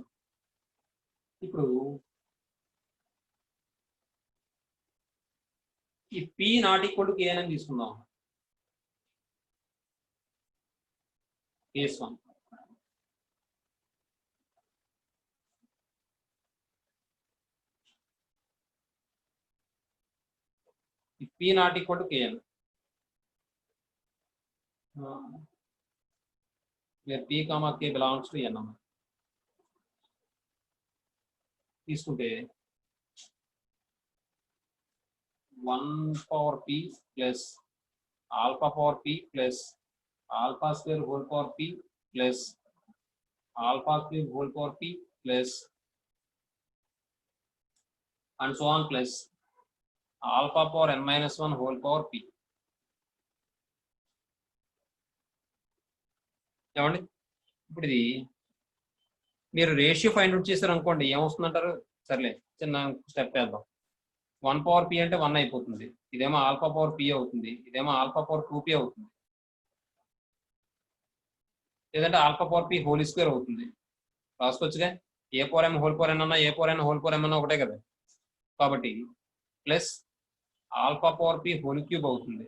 ఇప్పుడు ఈ p not equal to k అని తీసుకుందాం. Case 1. if p not equal to kn, where p comma k belongs to n తీసుకుంటే 1 power p plus alpha power p plus alpha square whole power p plus alpha cube whole power p plus and so on plus alpha power n minus 1 whole power p. ఏమండి ఇప్పుడు ఇది మీరు ratio find out చేశారు అనుకోండి, ఏమొస్తుందంటారు? సర్లే చిన్న step వేద్దాం. 1 power p అంటే 1 అయిపోతుంది. ఇదేమో ఆల్ఫా పవర్ p అవుతుంది. ఇదేమో ఆల్ఫా పవర్ 2p అవుతుంది. లేదంటే alpha power p whole square అవుతుంది. రాసుకోవచ్చుగా. A power m whole power n అన్నా A power n whole power m అన్నా ఒకటే కదా. కాబట్టి plus alpha power p whole cube అవుతుంది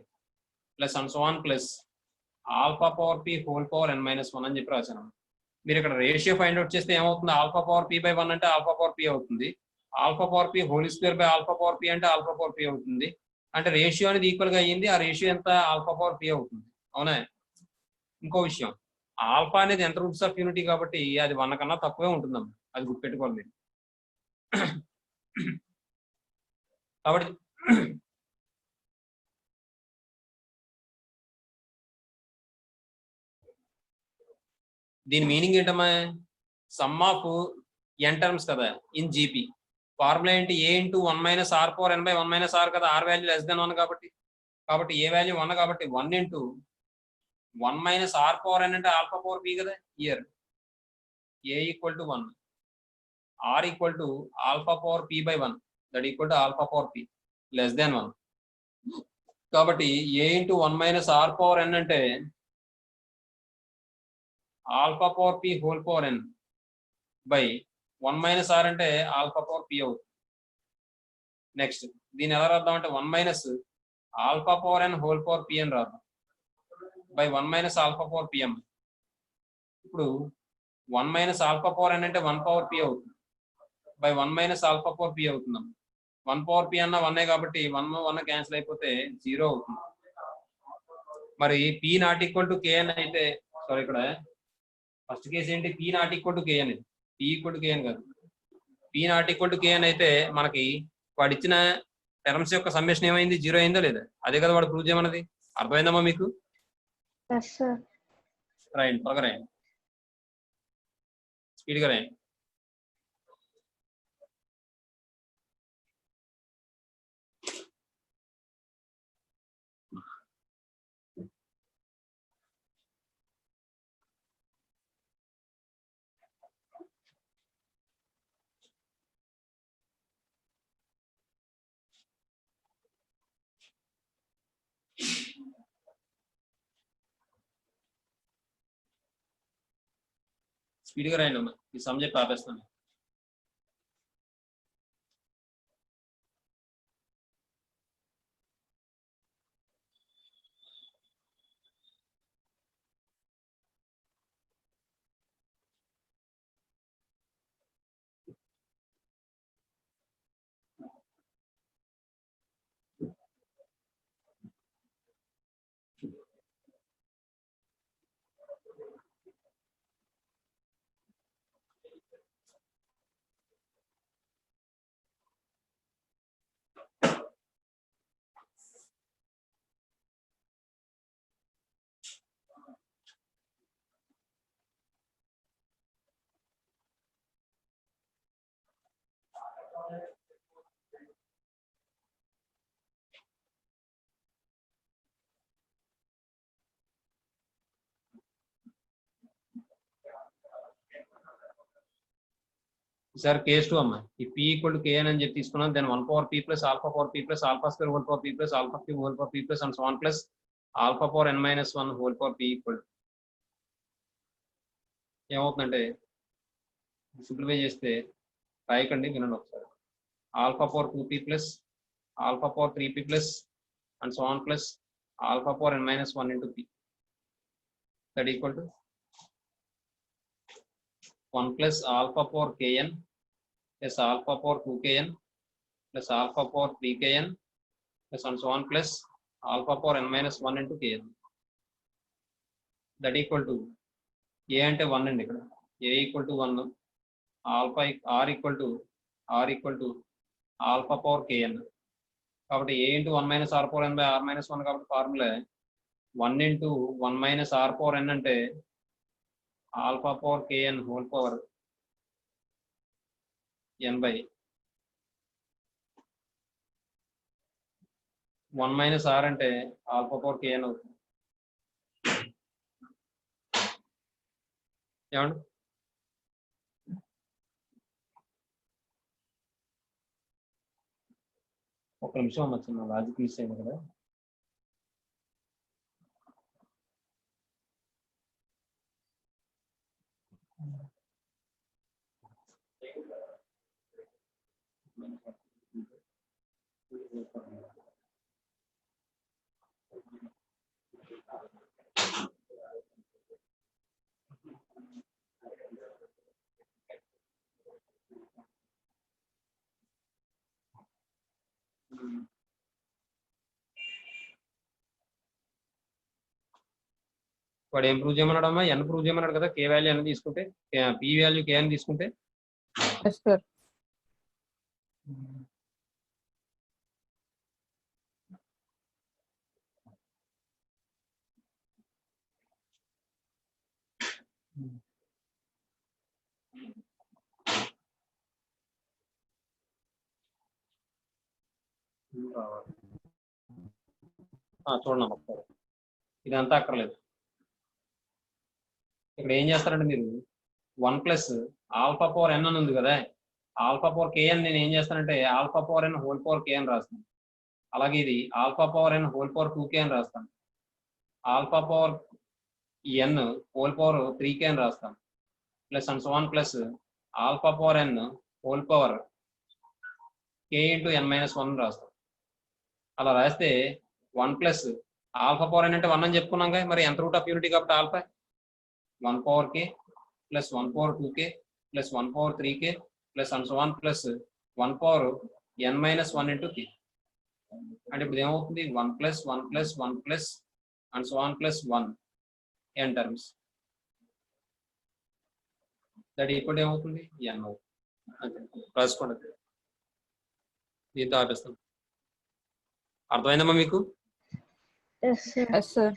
plus and so on plus alpha power p whole power n minus 1 అని చెప్పి రాశాను. మీరు ఇక్కడ రేషియో ఫైండ్ అవుట్ చేస్తే ఏమవుతుంది? ఆల్ఫా పవర్ p బై 1 అంటే ఆల్ఫా పవర్ p అవుతుంది. Alpha power p whole square by alpha power p అంటే ఆల్ఫా పవర్ p అవుతుంది. అంటే రేషియో అనేది ఈక్వల్ గా అయ్యింది. ఆ రేషియో ఎంత? ఆల్ఫా పవర్ p అవుతుంది. అవునా? ఇంకో విషయం, ఆల్ఫా అనేది ఎంత రూట్స్ ఆఫ్ యూనిటీ కాబట్టి అది 1 కన్నా తక్కువే ఉంటుందమ్మా. అది గుర్తుపెట్టుకోవాలి మీరు. కాబట్టి దీని మీనింగ్ ఏంటమ్మా? సమ్ ఆఫ్ n టర్మ్స్ కదా ఇన్ జీపీ. ఫార్ములా ఏంటి? a into 1 minus r power n by 1 minus r కదా. ఆర్ వాల్యూ లెస్ దెన్ 1 కాబట్టి ఏ వాల్యూ 1 కాబట్టి 1 into 1 minus r power n అంటే ఆల్ఫా పవర్ p కదా. Here a equal to 1, r equal to alpha power p by 1 that equal to alpha power p less than 1. కాబట్టి a into 1 minus r power n అంటే alpha power p whole power n by 1 minus r అంటే alpha power p అవుతుంది. Next దీన్ని ఎలా రాద్దాం అంటే 1 minus alpha power n whole power p అని రాద్దాం by 1 minus alpha power pm. ఇప్పుడు 1 మైనస్ ఆల్ఫా పవర్ n అంటే 1 పవర్ p అవుతుంది by 1 minus alpha power p అవుతుంది. 1 పవర్ p అన్న 1 కాబట్టి 1 1 క్యాన్సిల్ అయిపోతే 0 అవుతుంది. మరి p not equal to k అని అయితే, సారీ ఇక్కడ ఫస్ట్ కేసు ఏంటి? p not equal to k అనేది. p ఈక్వల్ టు k అని కాదు. p not equal to k అని అయితే మనకి వాడు ఇచ్చిన టర్మ్స్ యొక్క సమ్మేషన్ ఏమైంది? 0 అయిందో లేదా? అదే కదా వాడు ప్రూవ్ చేయమన్నది. అర్థమైందమ్మా మీకు? Yes sir. రాయండి, త్వరగా రాయండి, స్పీడ్గా రాయండి. స్పీడ్గా రాయండి అమ్మా, ఈ సమ్ చెప్పి ఆపేస్తాను. ఈసారి కేస్ 2 అమ్మా, ఈ p ఈక్వల్ టు kn అని చెప్పి తీసుకున్నాం. Then 1 power p plus alpha power p plus alpha square whole power p plus alpha cube whole power p plus and so on plus alpha power n minus 1 whole power p equal ఏమవుతుందంటే simplify చేస్తే రాయకండి, వినండి ఒకసారి. Alpha power 2p plus alpha power 3p plus and so on plus alpha power n minus 1 into p that equal to 1 plus alpha power kn plus alpha power 2kn plus alpha power 3kn plus and so on plus alpha power n minus 1 into kn that equal to a ante 1 and ikkada a equal to 1 alpha r equal to alpha power kn కాబట్టి a into 1 minus r power n by r minus 1 కాబట్టి formula 1 into 1 minus r power n అంటే alpha power kn whole power n by 1 minus r అంటే alpha power kn అవుతుంది. ఏమండి ఒక నిమిషం అమ్మ, చిన్న లాజిక్ మిస్ అయింది కదా. వాడు ఏం ప్రూవ్ చేయమన్నాడు అమ్మా? ఎన్ ప్రూవ్ చేయమన్నాడు కదా. కే వాల్యూ ఎన్ తీసుకుంటే, పి వాల్యూ కే అని తీసుకుంటే ఎస్ సార్. చూడండి ఒకసారి, ఇదంతా అక్కర్లేదు. ఇక్కడ ఏం చేస్తారంటే మీరు 1 ప్లస్ ఆల్ఫా పవర్ ఎన్ అని ఉంది కదా, ఆల్ఫా పవర్ కేఎన్ నేను ఏం చేస్తానంటే alpha power n whole power k అని రాస్తాను. అలాగే ఇది alpha power n whole power 2k అని రాస్తాను. Alpha power n whole power 3k అని రాస్తాను. Plus and so on plus alpha power n whole power k into n minus 1 రాస్తాం. అలా రాస్తే 1 ప్లస్ ఆల్ఫా పవర్ ఎన్ అంటే 1 అని చెప్పుకున్నాం కదా, మరి ఎంత రూట్ ఆఫ్ యూనిటీ కాబట్టి alpha 1 power k plus 1 power 2k plus 1 power 3k plus and so on plus 1 power n minus 1 into k. అంటే ఇప్పుడు ఏమవుతుంది? 1 plus 1 plus 1 plus and so on plus 1 n terms that equal ఏమవుతుంది? n అవుతుంది. అంతే, రాసుకోండి. దీంతో ఆపేస్తాం. అర్థమైందమ్మా మీకు? Yes sir. Yes sir.